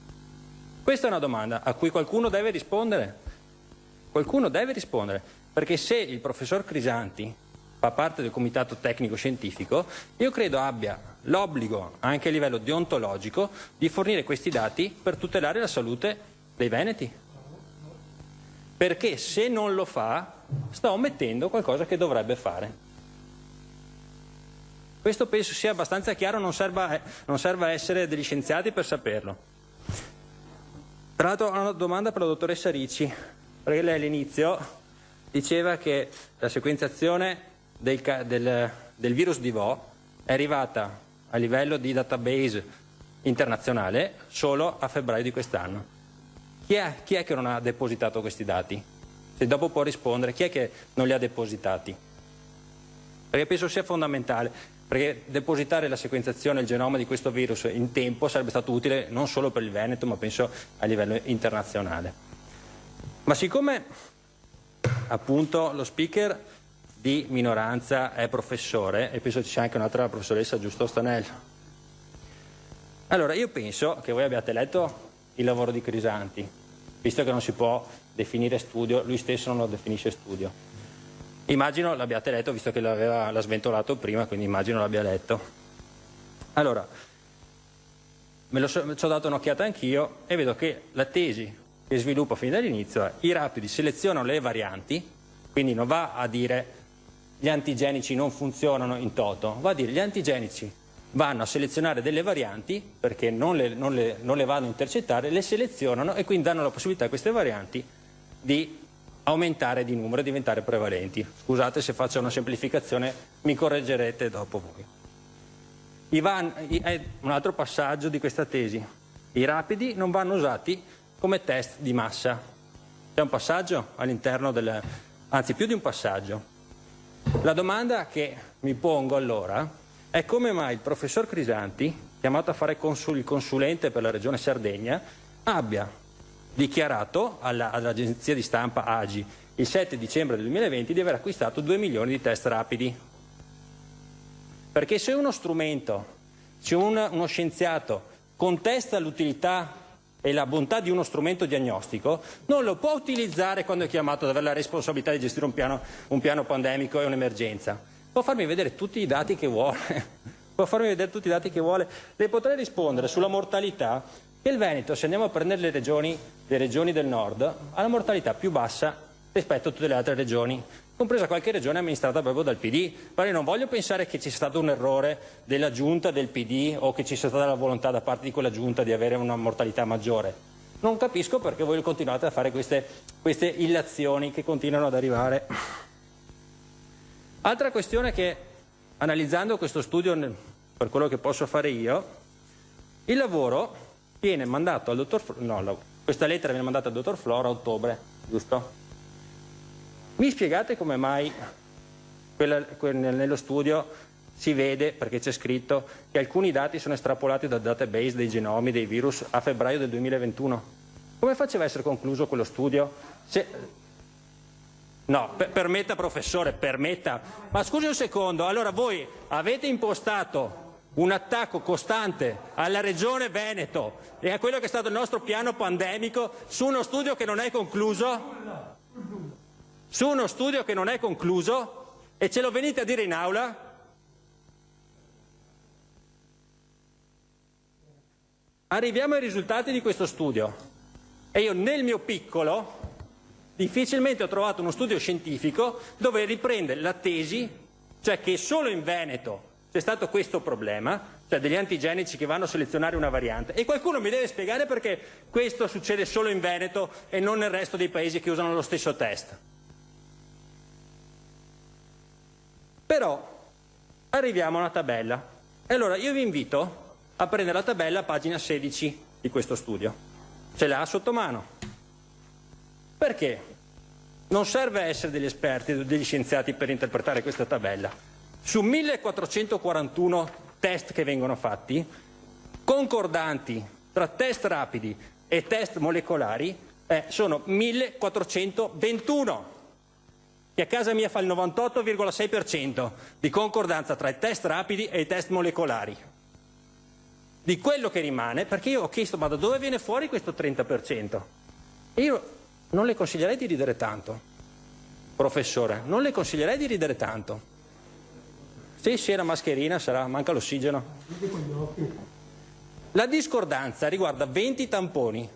Questa è una domanda a cui qualcuno deve rispondere. Qualcuno deve rispondere, perché se il professor Crisanti fa parte del comitato tecnico scientifico, io credo abbia l'obbligo, anche a livello deontologico, di fornire questi dati per tutelare la salute dei veneti. Perché se non lo fa, sta omettendo qualcosa che dovrebbe fare. Questo penso sia abbastanza chiaro, non serve essere degli scienziati per saperlo. Tra l'altro ho una domanda per la dottoressa Ricci, perché lei all'inizio diceva che la sequenziazione del virus di Vo è arrivata a livello di database internazionale solo a febbraio di quest'anno. Chi è che non ha depositato questi dati? Se dopo può rispondere, chi è che non li ha depositati? Perché penso sia fondamentale, perché depositare la sequenziazione, il genoma di questo virus in tempo sarebbe stato utile non solo per il Veneto, ma penso a livello internazionale. Ma siccome appunto lo speaker di minoranza è professore, e penso ci sia anche un'altra professoressa, giusto Stanello? Allora io penso che voi abbiate letto il lavoro di Crisanti, visto che non si può definire studio, lui stesso non lo definisce studio. Immagino l'abbiate letto, visto che l'ha sventolato prima, quindi immagino l'abbia letto. Allora, ci ho dato un'occhiata anch'io e vedo che la tesi che sviluppa fin dall'inizio è: i rapidi selezionano le varianti, quindi non va a dire gli antigenici non funzionano in toto, va a dire gli antigenici vanno a selezionare delle varianti perché non le vanno a intercettare, le selezionano e quindi danno la possibilità a queste varianti di aumentare di numero e diventare prevalenti. Scusate se faccio una semplificazione, mi correggerete dopo voi. Un altro passaggio di questa tesi: i rapidi non vanno usati come test di massa. C'è un passaggio all'interno anzi più di un passaggio. La domanda che mi pongo allora è come mai il professor Crisanti, chiamato a fare il consulente per la regione Sardegna, abbia dichiarato all'agenzia di stampa AGI il 7 dicembre del 2020 di aver acquistato 2 milioni di test rapidi. Perché se uno strumento, se uno scienziato contesta l'utilità e la bontà di uno strumento diagnostico, non lo può utilizzare quando è chiamato ad avere la responsabilità di gestire un piano pandemico e un'emergenza. Può farmi vedere tutti i dati che vuole, Le potrei rispondere sulla mortalità che il Veneto, se andiamo a prendere le regioni del nord, ha la mortalità più bassa rispetto a tutte le altre regioni, compresa qualche regione amministrata proprio dal PD. Però io non voglio pensare che ci sia stato un errore della giunta del PD o che ci sia stata la volontà da parte di quella giunta di avere una mortalità maggiore. Non capisco perché voi continuate a fare queste illazioni che continuano ad arrivare. Altra questione che, analizzando questo studio per quello che posso fare io, il lavoro viene mandato al dottor questa lettera viene mandata al dottor Flora a ottobre, giusto? Mi spiegate come mai nello studio si vede, perché c'è scritto, che alcuni dati sono estrapolati dal database dei genomi dei virus a febbraio del 2021? Come faceva a essere concluso quello studio? No, permetta professore, permetta. Ma scusi un secondo, allora voi avete impostato un attacco costante alla regione Veneto e a quello che è stato il nostro piano pandemico su uno studio che non è concluso? Su uno studio che non è concluso e ce lo venite a dire in aula? Arriviamo ai risultati di questo studio e io nel mio piccolo difficilmente ho trovato uno studio scientifico dove riprende la tesi, cioè che solo in Veneto c'è stato questo problema, cioè degli antigenici che vanno a selezionare una variante, e qualcuno mi deve spiegare perché questo succede solo in Veneto e non nel resto dei paesi che usano lo stesso test. Però arriviamo a una tabella e allora io vi invito a prendere la tabella a pagina 16 di questo studio. Ce l'ha sotto mano. Perché? Non serve essere degli esperti, degli scienziati per interpretare questa tabella. Su 1441 test che vengono fatti, concordanti tra test rapidi e test molecolari, sono 1421. Che a casa mia fa il 98,6% di concordanza tra i test rapidi e i test molecolari. Di quello che rimane, perché io ho chiesto ma da dove viene fuori questo 30%? E io non le consiglierei di ridere tanto, professore, non le consiglierei di ridere tanto. Sì, la mascherina sarà, manca l'ossigeno. La discordanza riguarda 20 tamponi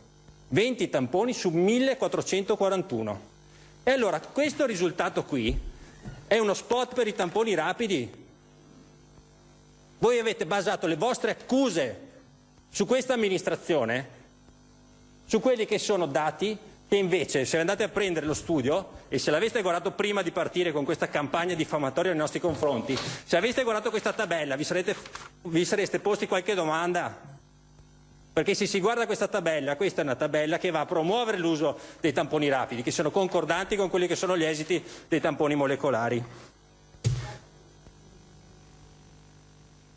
su 1441. E allora questo risultato qui è uno spot per i tamponi rapidi. Voi avete basato le vostre accuse su questa amministrazione, su quelli che sono dati che invece, se andate a prendere lo studio e se l'aveste guardato prima di partire con questa campagna diffamatoria nei nostri confronti, se aveste guardato questa tabella vi sareste posti qualche domanda. Perché se si guarda questa tabella, questa è una tabella che va a promuovere l'uso dei tamponi rapidi, che sono concordanti con quelli che sono gli esiti dei tamponi molecolari.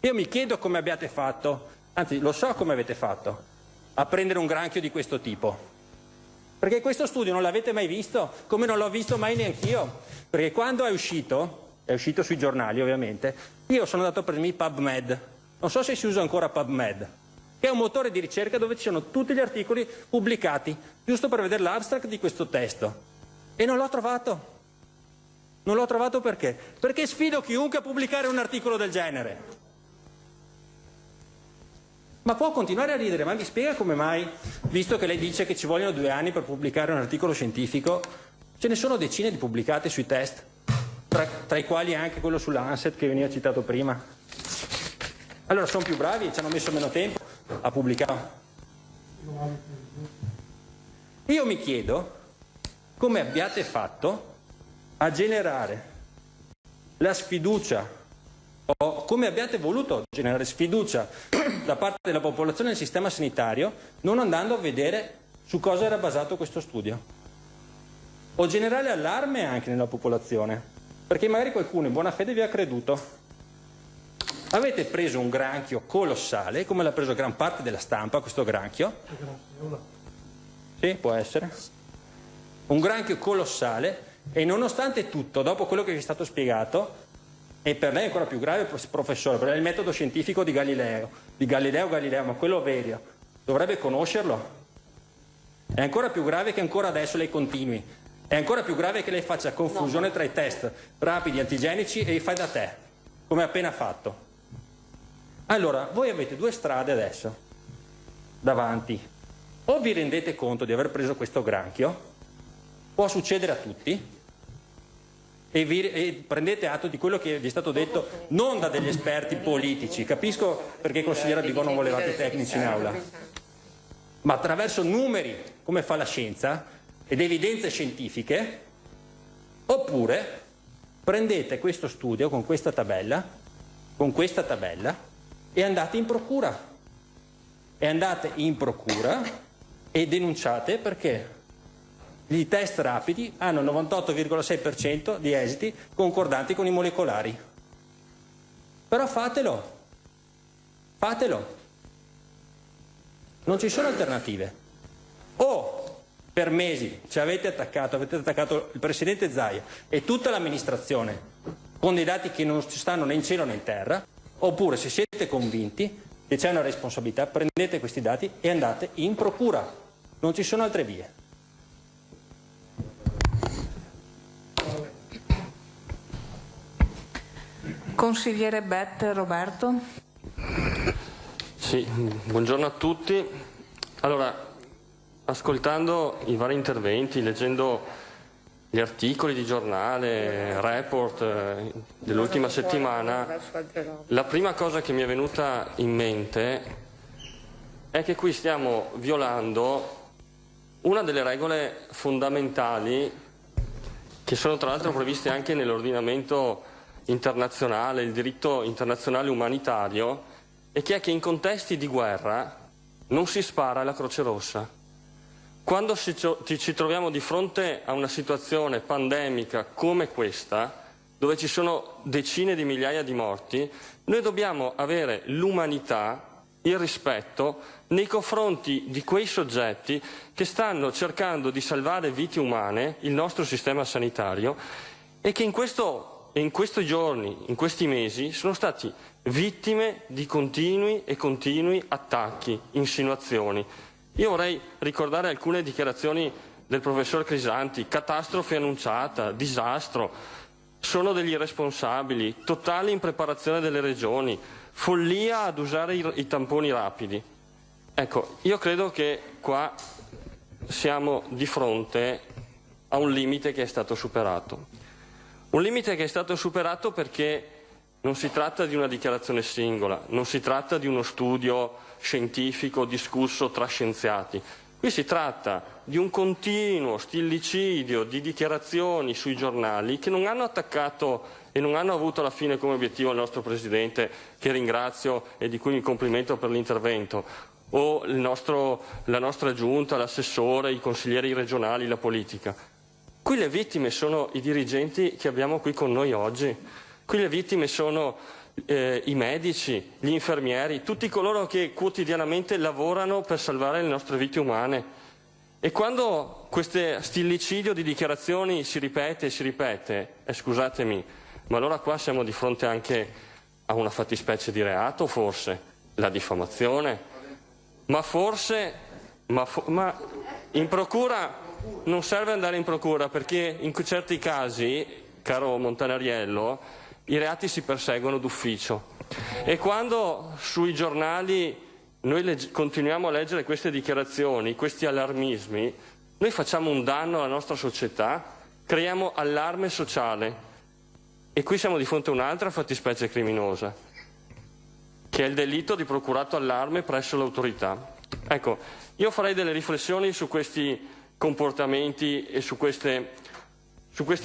Io mi chiedo come abbiate fatto, anzi lo so come avete fatto, a prendere un granchio di questo tipo. Perché questo studio non l'avete mai visto, come non l'ho visto mai neanch'io. Perché quando è uscito sui giornali ovviamente, io sono andato a prendermi PubMed. Non so se si usa ancora PubMed, che è un motore di ricerca dove ci sono tutti gli articoli pubblicati, giusto per vedere l'abstract di questo testo. E non l'ho trovato. Non l'ho trovato perché? Perché sfido chiunque a pubblicare un articolo del genere. Ma può continuare a ridere, ma mi spiega come mai, visto che lei dice che ci vogliono 2 anni per pubblicare un articolo scientifico, ce ne sono decine di pubblicati sui test, tra i quali anche quello sull'Lancet che veniva citato prima. Allora sono più bravi, ci hanno messo meno tempo a pubblicare. Io mi chiedo come abbiate fatto a generare la sfiducia o come abbiate voluto generare sfiducia da parte della popolazione nel sistema sanitario non andando a vedere su cosa era basato questo studio. o generare allarme anche nella popolazione, perché magari qualcuno in buona fede vi ha creduto. Avete preso un granchio colossale, come l'ha preso gran parte della stampa questo granchio. Sì, può essere. Un granchio colossale, e nonostante tutto, dopo quello che vi è stato spiegato, e per lei è ancora più grave, professore, perché è il metodo scientifico di Galileo, ma quello vero, dovrebbe conoscerlo. È ancora più grave che ancora adesso lei continui. È ancora più grave che lei faccia confusione tra i test rapidi antigenici e i fai da te, come ha appena fatto. Allora, voi avete due strade adesso davanti. O vi rendete conto di aver preso questo granchio, può succedere a tutti, e prendete atto di quello che vi è stato detto non da degli esperti politici, capisco perché consigliere Bigò non volevate i tecnici in aula, ma attraverso numeri, come fa la scienza, ed evidenze scientifiche. Oppure prendete questo studio con questa tabella e andate in procura e denunciate, perché i test rapidi hanno il 98,6% di esiti concordanti con i molecolari. Però fatelo. Non ci sono alternative. O per mesi avete attaccato il presidente Zaia e tutta l'amministrazione con dei dati che non stanno né in cielo né in terra, oppure, se siete convinti che c'è una responsabilità, prendete questi dati e andate in procura. Non ci sono altre vie. Consigliere Bet Roberto. Sì, buongiorno a tutti. Allora, ascoltando i vari interventi, leggendo gli articoli di giornale, report dell'ultima settimana, la prima cosa che mi è venuta in mente è che qui stiamo violando una delle regole fondamentali che sono tra l'altro previste anche nell'ordinamento internazionale, il diritto internazionale umanitario, e che è che in contesti di guerra non si spara alla Croce Rossa. Quando ci troviamo di fronte a una situazione pandemica come questa, dove ci sono decine di migliaia di morti, noi dobbiamo avere l'umanità, il rispetto nei confronti di quei soggetti che stanno cercando di salvare vite umane, il nostro sistema sanitario, e che in questi giorni, in questi mesi, sono stati vittime di continui attacchi, insinuazioni. Io vorrei ricordare alcune dichiarazioni del professor Crisanti: catastrofe annunciata, disastro, sono degli irresponsabili, totale impreparazione delle regioni, follia ad usare i tamponi rapidi. Ecco, io credo che qua siamo di fronte a un limite che è stato superato. Un limite che è stato superato perché non si tratta di una dichiarazione singola, non si tratta di uno studio scientifico discusso tra scienziati. Qui si tratta di un continuo stillicidio di dichiarazioni sui giornali che non hanno attaccato e non hanno avuto alla fine come obiettivo il nostro Presidente, che ringrazio e di cui mi complimento per l'intervento, o la nostra giunta, l'assessore, i consiglieri regionali, la politica. Qui le vittime sono i dirigenti che abbiamo qui con noi oggi. Qui le vittime sono i medici, gli infermieri, tutti coloro che quotidianamente lavorano per salvare le nostre vite umane. E quando questo stillicidio di dichiarazioni si ripete, scusatemi, ma allora qua siamo di fronte anche a una fattispecie di reato, forse, la diffamazione. Ma in procura non serve andare in procura, perché in certi casi, caro Montanariello, i reati si perseguono d'ufficio. E quando sui giornali noi continuiamo a leggere queste dichiarazioni, questi allarmismi, noi facciamo un danno alla nostra società, creiamo allarme sociale. E qui siamo di fronte a un'altra fattispecie criminosa, che è il delitto di procurato allarme presso l'autorità. Ecco, io farei delle riflessioni su questi comportamenti e su questi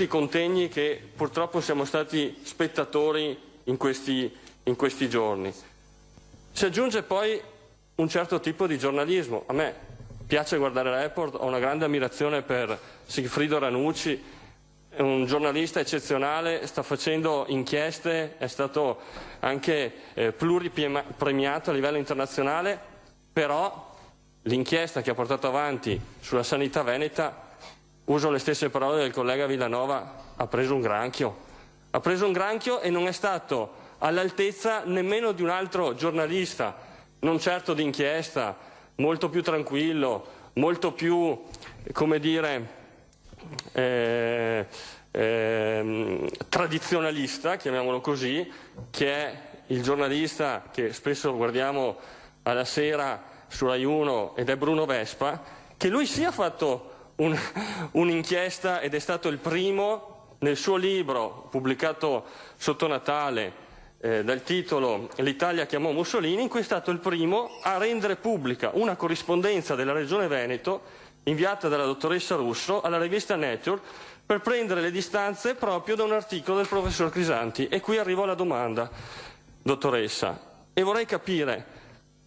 contegni che purtroppo siamo stati spettatori in questi giorni. Si aggiunge poi un certo tipo di giornalismo. A me piace guardare Report, ho una grande ammirazione per Sigfrido Ranucci, è un giornalista eccezionale, sta facendo inchieste, è stato anche pluripremiato a livello internazionale, però l'inchiesta che ha portato avanti sulla sanità veneta, uso le stesse parole del collega Villanova, ha preso un granchio. Ha preso un granchio e non è stato all'altezza nemmeno di un altro giornalista, non certo d'inchiesta, molto più tranquillo, molto più, come dire, tradizionalista, chiamiamolo così, che è il giornalista che spesso guardiamo alla sera su Rai 1 ed è Bruno Vespa, che lui sì ha fatto un'inchiesta ed è stato il primo nel suo libro pubblicato sotto Natale dal titolo L'Italia chiamò Mussolini, in cui è stato il primo a rendere pubblica una corrispondenza della Regione Veneto inviata dalla dottoressa Russo alla rivista Nature per prendere le distanze proprio da un articolo del professor Crisanti. E qui arrivo alla domanda, dottoressa, e vorrei capire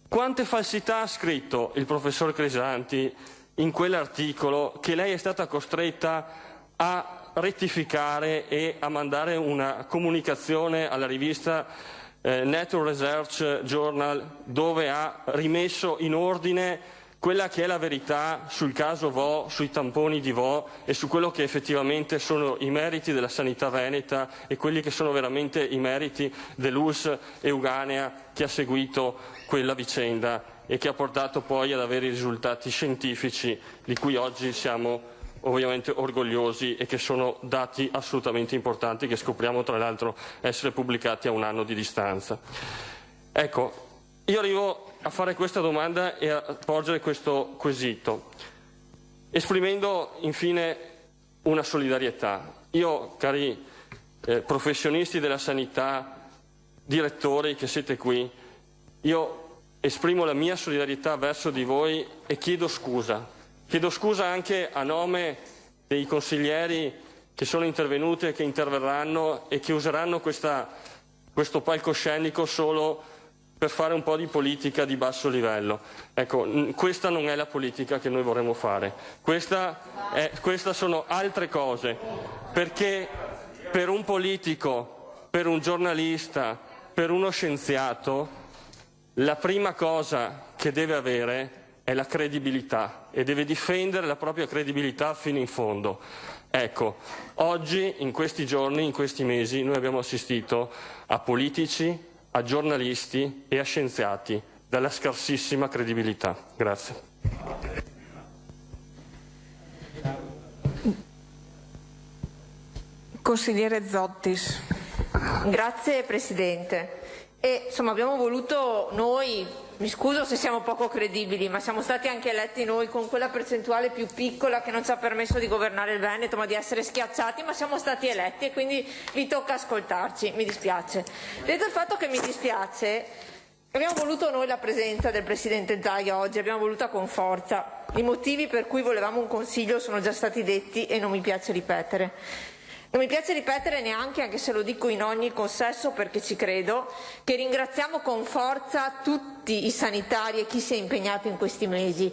quante falsità ha scritto il professor Crisanti in quell'articolo che lei è stata costretta a rettificare e a mandare una comunicazione alla rivista Nature Research Journal, dove ha rimesso in ordine quella che è la verità sul caso Vo, sui tamponi di Vo e su quello che effettivamente sono i meriti della sanità veneta e quelli che sono veramente i meriti dell'ULSS Euganea che ha seguito quella vicenda e che ha portato poi ad avere i risultati scientifici di cui oggi siamo ovviamente orgogliosi e che sono dati assolutamente importanti che scopriamo tra l'altro essere pubblicati a un anno di distanza. Ecco, io arrivo a fare questa domanda e a porgere questo quesito, esprimendo infine una solidarietà. Io, cari professionisti della sanità, direttori che siete qui, io esprimo la mia solidarietà verso di voi e chiedo scusa. Chiedo scusa anche a nome dei consiglieri che sono intervenuti e che interverranno e che useranno questo palcoscenico solo per fare un po' di politica di basso livello. Ecco, questa non è la politica che noi vorremmo fare. Questa sono altre cose, perché per un politico, per un giornalista, per uno scienziato, la prima cosa che deve avere è la credibilità e deve difendere la propria credibilità fino in fondo. Ecco, oggi, in questi giorni, in questi mesi, noi abbiamo assistito a politici, a giornalisti e a scienziati dalla scarsissima credibilità. Grazie. Consigliere Zottis. Grazie Presidente. Insomma, abbiamo voluto noi, mi scuso se siamo poco credibili, ma siamo stati anche eletti noi con quella percentuale più piccola che non ci ha permesso di governare il Veneto, ma di essere schiacciati, ma siamo stati eletti e quindi vi tocca ascoltarci, mi dispiace. Detto il fatto che mi dispiace, abbiamo voluto noi la presenza del Presidente Zaia oggi, abbiamo voluta con forza. I motivi per cui volevamo un Consiglio sono già stati detti e non mi piace ripetere. Non mi piace ripetere neanche, anche se lo dico in ogni consesso perché ci credo, che ringraziamo con forza tutti i sanitari e chi si è impegnato in questi mesi,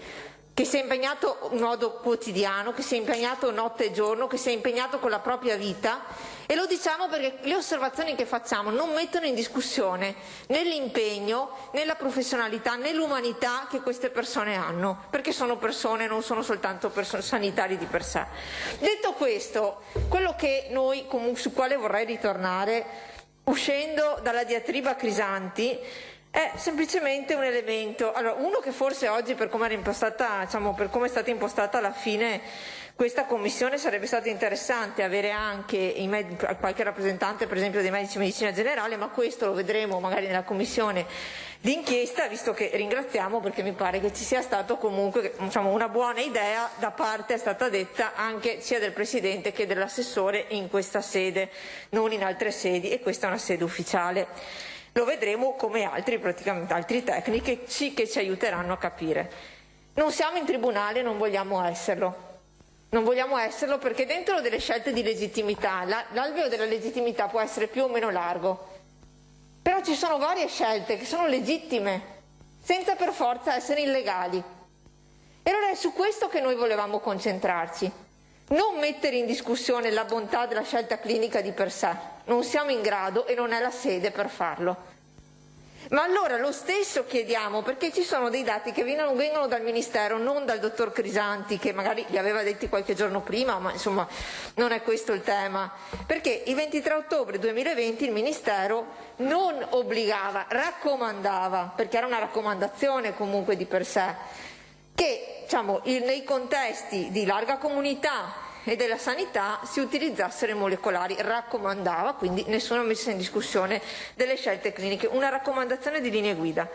che si è impegnato in modo quotidiano, che si è impegnato notte e giorno, che si è impegnato con la propria vita, e lo diciamo perché le osservazioni che facciamo non mettono in discussione né l'impegno, né la professionalità, né l'umanità che queste persone hanno, perché sono persone, non sono soltanto sanitari di per sé. Detto questo, quello che noi, su quale vorrei ritornare, uscendo dalla diatriba Crisanti, è semplicemente un elemento, allora, uno che forse oggi per come era impostata, diciamo, per come è stata impostata alla fine questa commissione, sarebbe stato interessante avere anche qualche rappresentante per esempio dei medici di medicina generale, ma questo lo vedremo magari nella commissione d'inchiesta, visto che ringraziamo perché mi pare che ci sia stato comunque, diciamo, una buona idea da parte, è stata detta anche sia del Presidente che dell'assessore in questa sede, non in altre sedi, e questa è una sede ufficiale. Lo vedremo come altri tecnici che ci aiuteranno a capire. Non siamo in tribunale, non vogliamo esserlo. Non vogliamo esserlo perché dentro delle scelte di legittimità, l'alveo della legittimità può essere più o meno largo. Però ci sono varie scelte che sono legittime, senza per forza essere illegali. E allora è su questo che noi volevamo concentrarci, non mettere in discussione la bontà della scelta clinica di per sé, non siamo in grado e non è la sede per farlo. Ma allora lo stesso chiediamo, perché ci sono dei dati che vengono dal Ministero, non dal dottor Crisanti, che magari li aveva detti qualche giorno prima, ma insomma non è questo il tema. Perché il 23 ottobre 2020 il Ministero non obbligava, raccomandava, perché era una raccomandazione comunque di per sé, che diciamo, nei contesti di larga comunità e della sanità si utilizzassero i molecolari, raccomandava, quindi nessuna messa in discussione delle scelte cliniche, una raccomandazione di linee guida.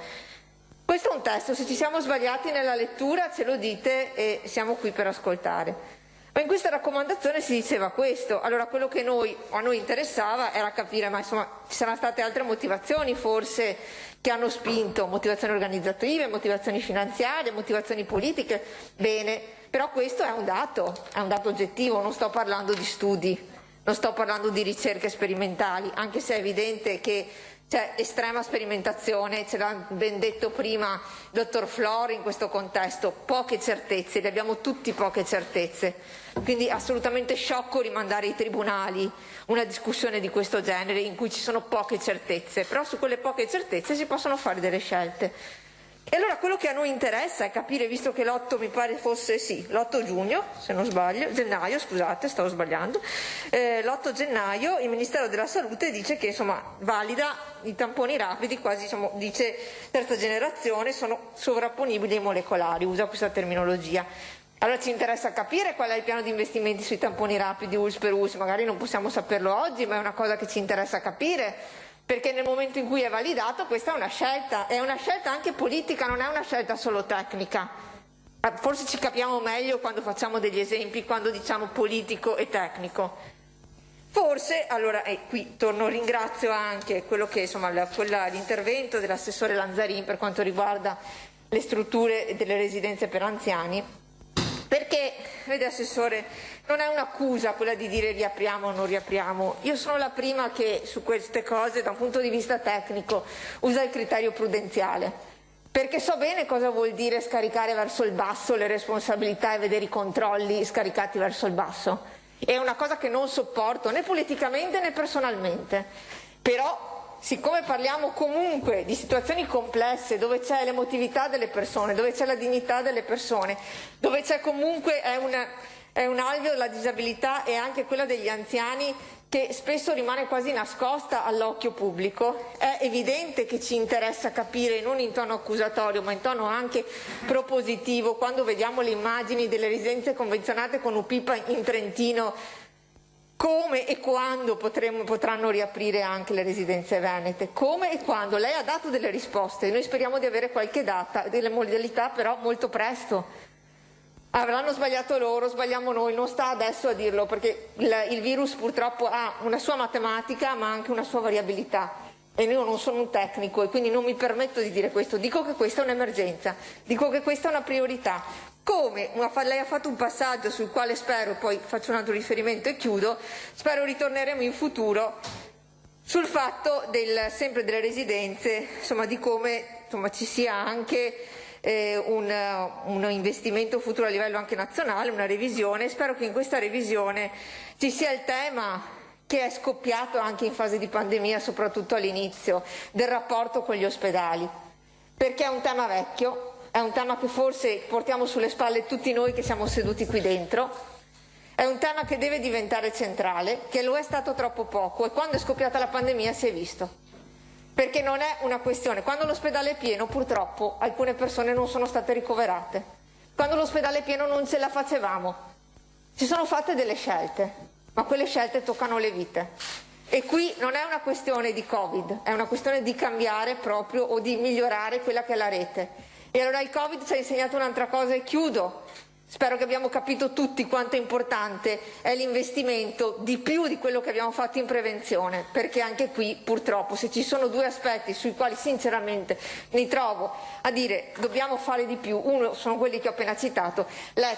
Questo è un testo, se ci siamo sbagliati nella lettura ce lo dite e siamo qui per ascoltare. Ma in questa raccomandazione si diceva questo, allora quello che a noi interessava era capire, ma insomma ci saranno state altre motivazioni forse che hanno spinto, motivazioni organizzative, motivazioni finanziarie, motivazioni politiche, bene, però questo è un dato oggettivo, non sto parlando di studi, non sto parlando di ricerche sperimentali, anche se è evidente che c'è estrema sperimentazione, ce l'ha ben detto prima il dottor Flor in questo contesto, poche certezze, ne abbiamo tutti poche certezze, quindi assolutamente sciocco rimandare ai tribunali una discussione di questo genere in cui ci sono poche certezze, però su quelle poche certezze si possono fare delle scelte. E allora quello che a noi interessa è capire, visto che l'8 mi pare fosse, sì, l'8 giugno, se non sbaglio, gennaio, scusate, stavo sbagliando, l'8 gennaio il Ministero della Salute dice che insomma valida i tamponi rapidi, quasi insomma, dice terza generazione, sono sovrapponibili ai molecolari, usa questa terminologia. Allora ci interessa capire qual è il piano di investimenti sui tamponi rapidi ULSS per ULSS, magari non possiamo saperlo oggi, ma è una cosa che ci interessa capire, perché nel momento in cui è validato questa è una scelta anche politica, non è una scelta solo tecnica. Forse ci capiamo meglio quando facciamo degli esempi, quando diciamo politico e tecnico. Forse, allora, qui ringrazio anche quello che, insomma, l'intervento dell'assessore Lanzarin per quanto riguarda le strutture delle residenze per anziani, perché, vede Assessore, non è un'accusa quella di dire riapriamo o non riapriamo. Io sono la prima che su queste cose, da un punto di vista tecnico, usa il criterio prudenziale, perché so bene cosa vuol dire scaricare verso il basso le responsabilità e vedere i controlli scaricati verso il basso. È una cosa che non sopporto né politicamente né personalmente. Però, siccome parliamo comunque di situazioni complesse, dove c'è l'emotività delle persone, dove c'è la dignità delle persone, dove c'è comunque è un alveo della disabilità e anche quella degli anziani che spesso rimane quasi nascosta all'occhio pubblico, è evidente che ci interessa capire, non in tono accusatorio ma in tono anche propositivo, quando vediamo le immagini delle residenze convenzionate con UPIPA in Trentino, come e quando potranno riaprire anche le residenze venete, come e quando. Lei ha dato delle risposte, noi speriamo di avere qualche data, delle modalità però molto presto. Avranno sbagliato loro, sbagliamo noi, non sta adesso a dirlo, perché il virus purtroppo ha una sua matematica ma anche una sua variabilità e io non sono un tecnico e quindi non mi permetto di dire questo, dico che questa è un'emergenza, dico che questa è una priorità. Come lei ha fatto un passaggio sul quale spero, poi faccio un altro riferimento e chiudo, spero ritorneremo in futuro sul fatto sempre delle residenze, insomma di come ci sia anche un investimento futuro a livello anche nazionale, una revisione. Spero che in questa revisione ci sia il tema che è scoppiato anche in fase di pandemia, soprattutto all'inizio, del rapporto con gli ospedali, perché è un tema vecchio, è un tema che forse portiamo sulle spalle tutti noi che siamo seduti qui dentro, è un tema che deve diventare centrale, che lo è stato troppo poco e quando è scoppiata la pandemia si è visto. Perché non è una questione, quando l'ospedale è pieno purtroppo alcune persone non sono state ricoverate, quando l'ospedale è pieno non ce la facevamo, si sono fatte delle scelte, ma quelle scelte toccano le vite e qui non è una questione di Covid, è una questione di cambiare proprio o di migliorare quella che è la rete. E allora il Covid ci ha insegnato un'altra cosa e chiudo. Spero che abbiamo capito tutti quanto è importante è l'investimento di più di quello che abbiamo fatto in prevenzione, perché anche qui purtroppo se ci sono due aspetti sui quali sinceramente mi trovo a dire dobbiamo fare di più, uno sono quelli che ho appena citato,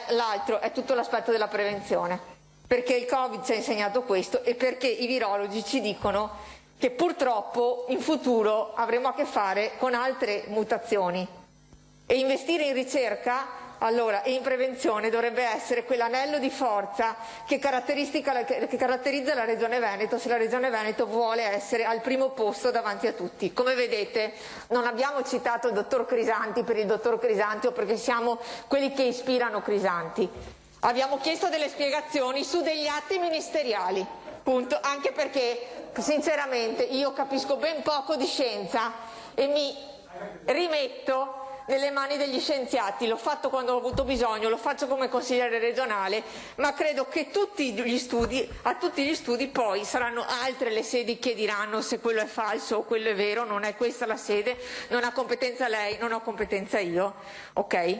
l'altro è tutto l'aspetto della prevenzione, perché il Covid ci ha insegnato questo e perché i virologi ci dicono che purtroppo in futuro avremo a che fare con altre mutazioni e investire in ricerca allora, in prevenzione dovrebbe essere quell'anello di forza che caratterizza la Regione Veneto, se la Regione Veneto vuole essere al primo posto davanti a tutti. Come vedete, non abbiamo citato il dottor Crisanti per il dottor Crisanti o perché siamo quelli che ispirano Crisanti. Abbiamo chiesto delle spiegazioni su degli atti ministeriali, punto, anche perché sinceramente io capisco ben poco di scienza e mi rimetto nelle mani degli scienziati. L'ho fatto quando ho avuto bisogno, lo faccio come consigliere regionale, ma credo che a tutti gli studi poi saranno altre le sedi che diranno se quello è falso o quello è vero. Non è questa la sede, non ha competenza lei, non ho competenza io, ok?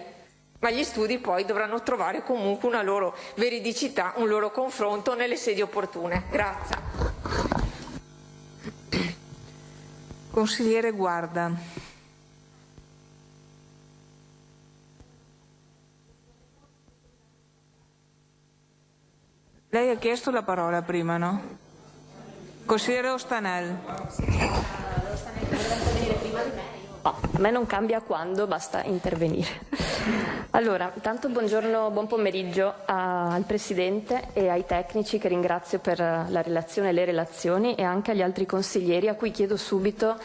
Ma gli studi poi dovranno trovare comunque una loro veridicità, un loro confronto nelle sedi opportune. Grazie. Consigliere Guarda. Lei ha chiesto la parola prima, no? Consigliere Ostanel. No, a me non cambia quando, basta intervenire. Allora, intanto buongiorno, buon pomeriggio al Presidente e ai tecnici che ringrazio per la relazione e le relazioni e anche agli altri consiglieri a cui chiedo subito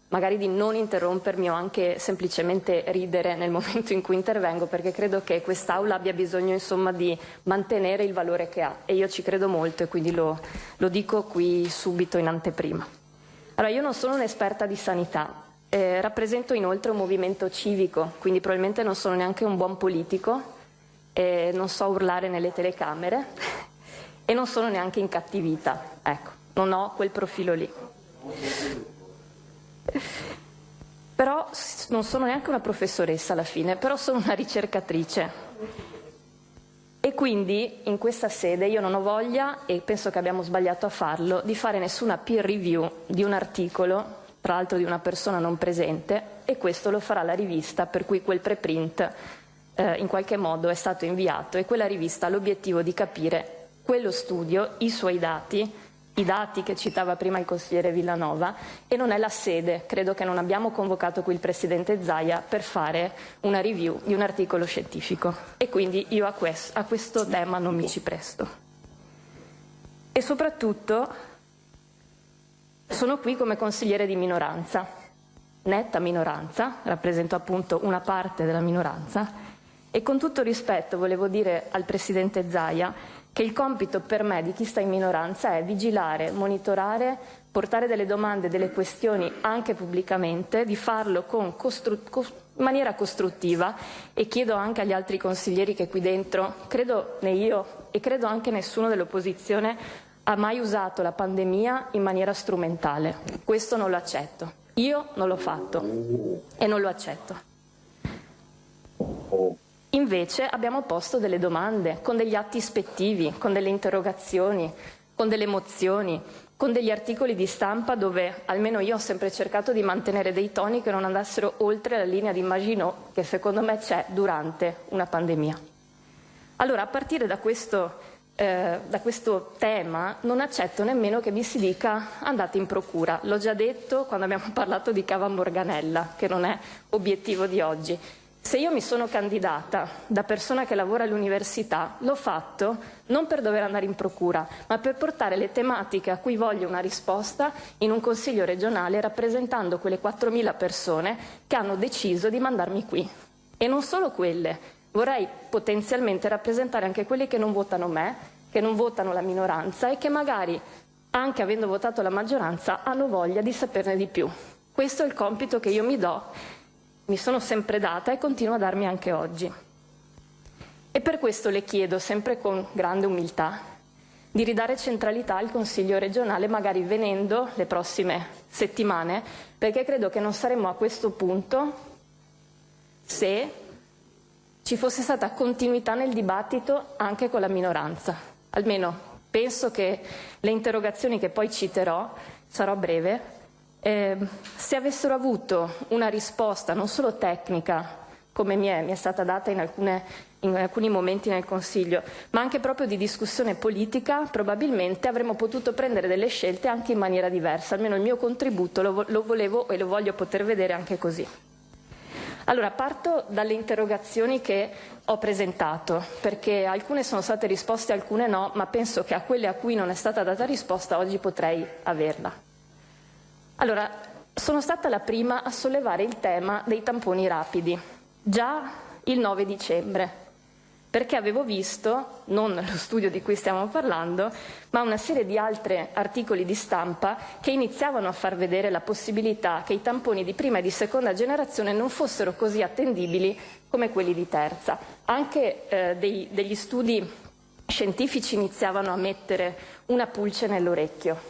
magari di non interrompermi o anche semplicemente ridere nel momento in cui intervengo, perché credo che quest'Aula abbia bisogno insomma di mantenere il valore che ha e io ci credo molto e quindi lo dico qui subito in anteprima. Allora, io non sono un'esperta di sanità, rappresento inoltre un movimento civico, quindi probabilmente non sono neanche un buon politico, non so urlare nelle telecamere e non sono neanche incattivita, ecco, non ho quel profilo lì. Però non sono neanche una professoressa alla fine, però sono una ricercatrice e quindi in questa sede io non ho voglia, e penso che abbiamo sbagliato a farlo, di fare nessuna peer review di un articolo, tra l'altro di una persona non presente, e questo lo farà la rivista per cui quel preprint in qualche modo è stato inviato e quella rivista ha l'obiettivo di capire quello studio, i suoi dati, i dati che citava prima il consigliere Villanova, e non è la sede, credo che non abbiamo convocato qui il Presidente Zaia per fare una review di un articolo scientifico e quindi io a questo tema non mi ci presto. E soprattutto sono qui come consigliere di minoranza, netta minoranza, rappresento appunto una parte della minoranza e con tutto rispetto volevo dire al Presidente Zaia che il compito per me di chi sta in minoranza è vigilare, monitorare, portare delle domande, delle questioni anche pubblicamente, di farlo in maniera costruttiva e chiedo anche agli altri consiglieri che qui dentro, credo né io e credo anche nessuno dell'opposizione ha mai usato la pandemia in maniera strumentale. Questo non lo accetto. Io non l'ho fatto e non lo accetto. Invece abbiamo posto delle domande con degli atti ispettivi, con delle interrogazioni, con delle mozioni, con degli articoli di stampa dove almeno io ho sempre cercato di mantenere dei toni che non andassero oltre la linea di Maginot che secondo me c'è durante una pandemia. Allora, a partire da questo tema non accetto nemmeno che mi si dica andate in procura. L'ho già detto quando abbiamo parlato di Cava Morganella, che non è obiettivo di oggi. Se io mi sono candidata da persona che lavora all'università, l'ho fatto non per dover andare in procura, ma per portare le tematiche a cui voglio una risposta in un consiglio regionale rappresentando quelle 4.000 persone che hanno deciso di mandarmi qui. E non solo quelle, vorrei potenzialmente rappresentare anche quelli che non votano me, che non votano la minoranza e che magari, anche avendo votato la maggioranza, hanno voglia di saperne di più. Questo è il compito che io mi sono sempre data e continuo a darmi anche oggi. E per questo le chiedo, sempre con grande umiltà, di ridare centralità al Consiglio regionale, magari venendo le prossime settimane, perché credo che non saremmo a questo punto se ci fosse stata continuità nel dibattito anche con la minoranza. Almeno penso che le interrogazioni che poi citerò, sarò breve, se avessero avuto una risposta non solo tecnica, come mi è stata data in alcuni momenti nel Consiglio, ma anche proprio di discussione politica, probabilmente avremmo potuto prendere delle scelte anche in maniera diversa. Almeno il mio contributo lo volevo e lo voglio poter vedere anche così. Allora, parto dalle interrogazioni che ho presentato, perché alcune sono state risposte, alcune no, ma penso che a quelle a cui non è stata data risposta oggi potrei averla. Allora, sono stata la prima a sollevare il tema dei tamponi rapidi, già il 9 dicembre, perché avevo visto, non lo studio di cui stiamo parlando, ma una serie di altri articoli di stampa che iniziavano a far vedere la possibilità che i tamponi di prima e di seconda generazione non fossero così attendibili come quelli di terza. Anche degli studi scientifici iniziavano a mettere una pulce nell'orecchio.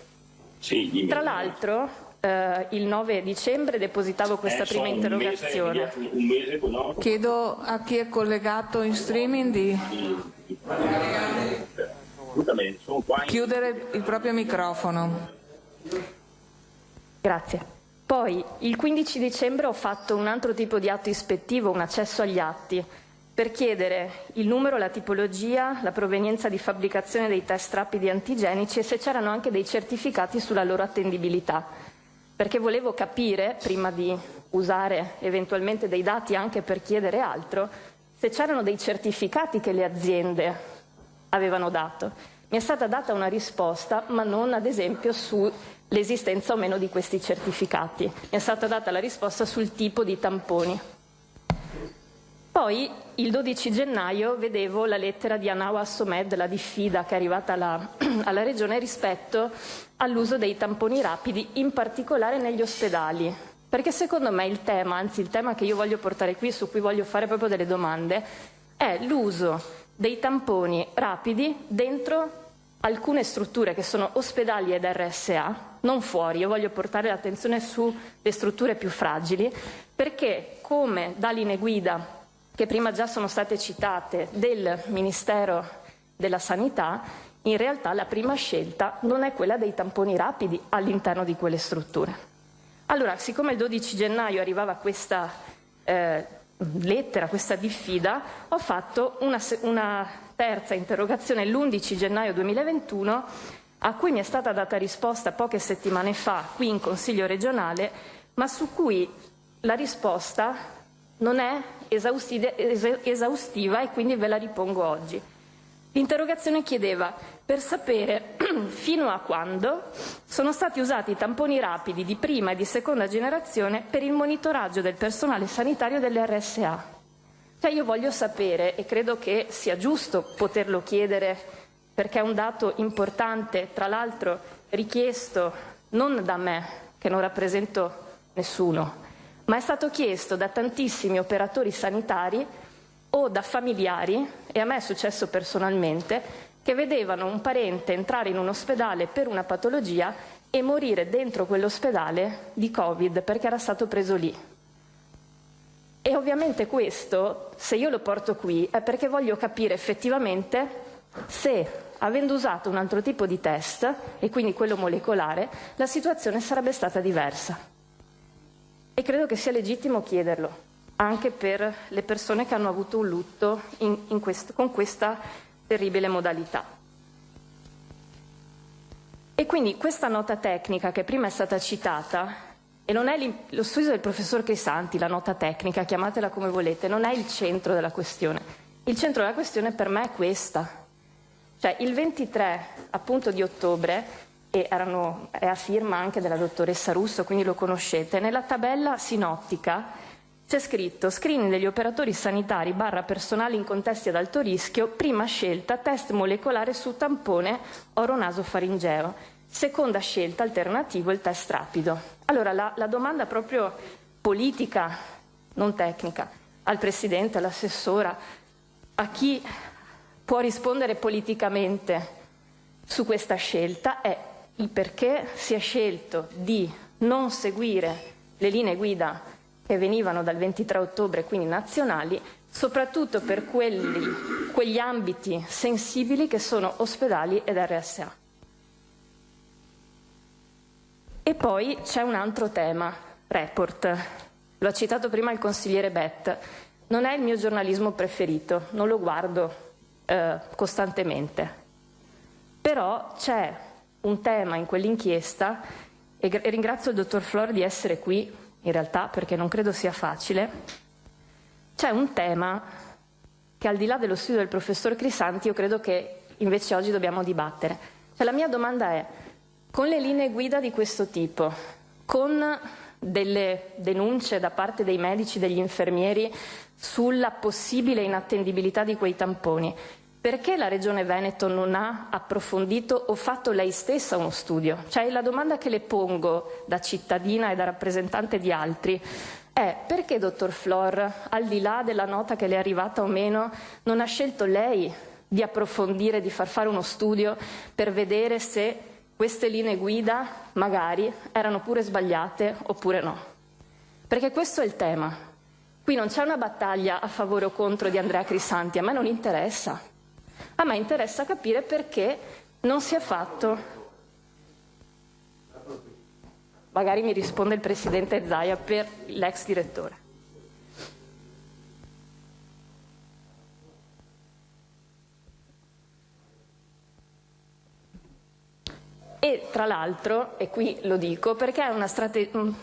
Sì, tra l'altro, il 9 dicembre depositavo questa prima interrogazione. Chiedo a chi è collegato in streaming di chiudere il proprio microfono. Grazie. Poi il 15 dicembre ho fatto un altro tipo di atto ispettivo, un accesso agli atti, per chiedere il numero, la tipologia, la provenienza di fabbricazione dei test rapidi antigenici e se c'erano anche dei certificati sulla loro attendibilità. Perché volevo capire, prima di usare eventualmente dei dati anche per chiedere altro, se c'erano dei certificati che le aziende avevano dato. Mi è stata data una risposta, ma non ad esempio sull'esistenza o meno di questi certificati. Mi è stata data la risposta sul tipo di tamponi. Poi il 12 gennaio vedevo la lettera di Anawa Assomed, la diffida che è arrivata alla Regione rispetto all'uso dei tamponi rapidi, in particolare negli ospedali. Perché secondo me il tema, anzi il tema che io voglio portare qui, su cui voglio fare proprio delle domande, è l'uso dei tamponi rapidi dentro alcune strutture che sono ospedali ed RSA, non fuori. Io voglio portare l'attenzione sulle strutture più fragili, perché come da linee guida che prima già sono state citate del Ministero della Sanità, in realtà la prima scelta non è quella dei tamponi rapidi all'interno di quelle strutture. Allora, siccome il 12 gennaio arrivava questa lettera, questa diffida, ho fatto una terza interrogazione l'11 gennaio 2021, a cui mi è stata data risposta poche settimane fa qui in Consiglio regionale, ma su cui la risposta non è esaustiva e quindi ve la ripongo oggi. L'interrogazione chiedeva per sapere fino a quando sono stati usati i tamponi rapidi di prima e di seconda generazione per il monitoraggio del personale sanitario delle RSA. Cioè io voglio sapere, e credo che sia giusto poterlo chiedere perché è un dato importante, tra l'altro richiesto non da me, che non rappresento nessuno, ma è stato chiesto da tantissimi operatori sanitari o da familiari, e a me è successo personalmente, che vedevano un parente entrare in un ospedale per una patologia e morire dentro quell'ospedale di Covid perché era stato preso lì. E ovviamente questo, se io lo porto qui, è perché voglio capire effettivamente se, avendo usato un altro tipo di test, e quindi quello molecolare, la situazione sarebbe stata diversa. E credo che sia legittimo chiederlo, anche per le persone che hanno avuto un lutto con questa terribile modalità. E quindi questa nota tecnica che prima è stata citata, e non è lo studio del professor Crisanti, la nota tecnica, chiamatela come volete, non è il centro della questione. Il centro della questione per me è questa. Cioè il 23 appunto di ottobre, e è a firma anche della dottoressa Russo, quindi lo conoscete, nella tabella sinottica c'è scritto screening degli operatori sanitari / personale in contesti ad alto rischio, prima scelta test molecolare su tampone oronasofaringeo, seconda scelta alternativo il test rapido. Allora la domanda proprio politica, non tecnica, al Presidente, all'assessora, a chi può rispondere politicamente su questa scelta è il perché si è scelto di non seguire le linee guida che venivano dal 23 ottobre, quindi nazionali, soprattutto per quegli ambiti sensibili che sono ospedali ed RSA. E poi c'è un altro tema, Report. Lo ha citato prima il consigliere Bett. Non è il mio giornalismo preferito, non lo guardo costantemente. Però c'è un tema in quell'inchiesta, e ringrazio il dottor Flor di essere qui, in realtà perché non credo sia facile, c'è un tema che al di là dello studio del professor Crisanti io credo che invece oggi dobbiamo dibattere. Cioè, la mia domanda è, con le linee guida di questo tipo, con delle denunce da parte dei medici, degli infermieri sulla possibile inattendibilità di quei tamponi, perché la Regione Veneto non ha approfondito o fatto lei stessa uno studio? Cioè, la domanda che le pongo da cittadina e da rappresentante di altri è: perché, dottor Flor, al di là della nota che le è arrivata o meno, non ha scelto lei di approfondire, di far fare uno studio per vedere se queste linee guida magari erano pure sbagliate oppure no? Perché questo è il tema. Qui non c'è una battaglia a favore o contro di Andrea Crisanti, a me non interessa. A me interessa capire perché non si è fatto. Magari mi risponde il presidente Zaia per l'ex direttore. E tra l'altro, e qui lo dico perché è una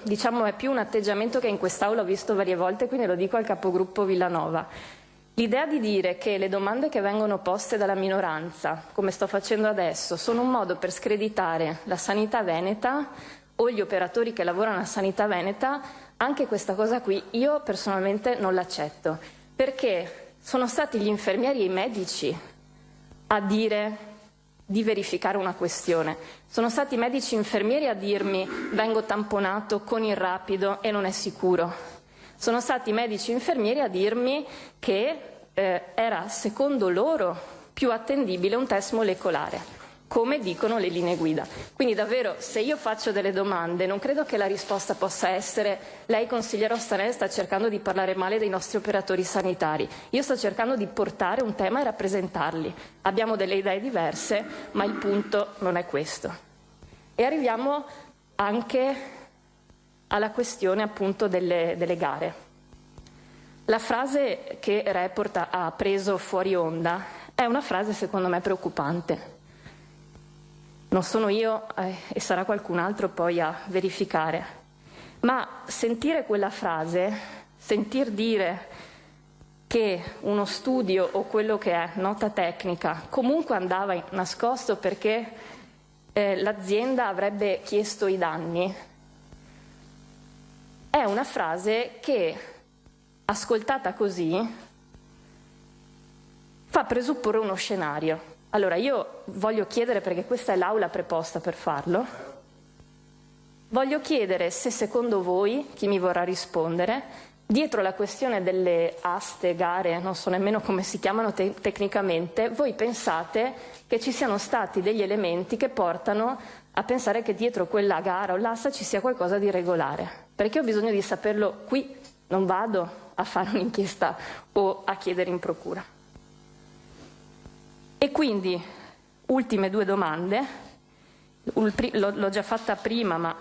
diciamo è più un atteggiamento che in quest'Aula ho visto varie volte, quindi lo dico al capogruppo Villanova. L'idea di dire che le domande che vengono poste dalla minoranza, come sto facendo adesso, sono un modo per screditare la sanità veneta o gli operatori che lavorano alla sanità veneta, anche questa cosa qui io personalmente non l'accetto, perché sono stati gli infermieri e i medici a dire di verificare una questione. Sono stati i medici e infermieri a dirmi: vengo tamponato con il rapido e non è sicuro. Sono stati i medici e infermieri a dirmi che era secondo loro più attendibile un test molecolare, come dicono le linee guida. Quindi davvero, se io faccio delle domande, non credo che la risposta possa essere: lei, consigliere Ostanelli, sta cercando di parlare male dei nostri operatori sanitari. Io sto cercando di portare un tema e rappresentarli. Abbiamo delle idee diverse, ma il punto non è questo. E arriviamo anche alla questione appunto delle gare. La frase che Report ha preso fuori onda è una frase secondo me preoccupante. Non sono io e sarà qualcun altro poi a verificare, ma sentire quella frase, sentir dire che uno studio o quello che è nota tecnica comunque andava nascosto perché l'azienda avrebbe chiesto i danni, è una frase che, ascoltata così, fa presupporre uno scenario. Allora io voglio chiedere, perché questa è l'aula preposta per farlo, voglio chiedere se secondo voi, chi mi vorrà rispondere, dietro la questione delle aste, gare, non so nemmeno come si chiamano tecnicamente, voi pensate che ci siano stati degli elementi che portano a pensare che dietro quella gara o l'asta ci sia qualcosa di regolare. Perché ho bisogno di saperlo qui, non vado a fare un'inchiesta o a chiedere in procura. E quindi, ultime due domande, l'ho già fatta prima, ma